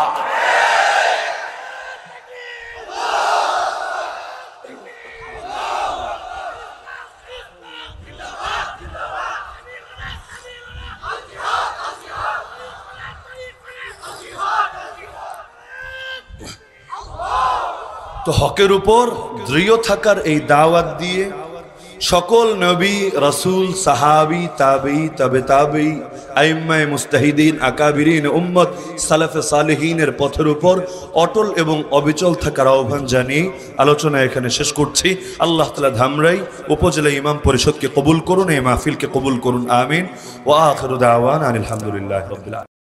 তো হকের উপর দৃঢ় থাকার এই দাওয়াত দিয়ে সকল নবী রাসূল সাহাবী তাবেঈ তবে তাবেঈ আইম্মায়ে মুস্তাহিদিন আকাবিরিন উম্মত সালাফে সালেহিনের পথের উপর অটল এবং অবিচল থাকার আহ্বান জানিয়ে আলোচনা এখানে শেষ করছি। আল্লাহ তাআলা ধামরাই উপজেলা ইমাম পরিষদকে কবুল করুন, এই মাহফিলকে কবুল করুন, আমিন। ওয়া আখিরু দাওয়ানা আলহামদুলিল্লাহি রাব্বিল আলামিন।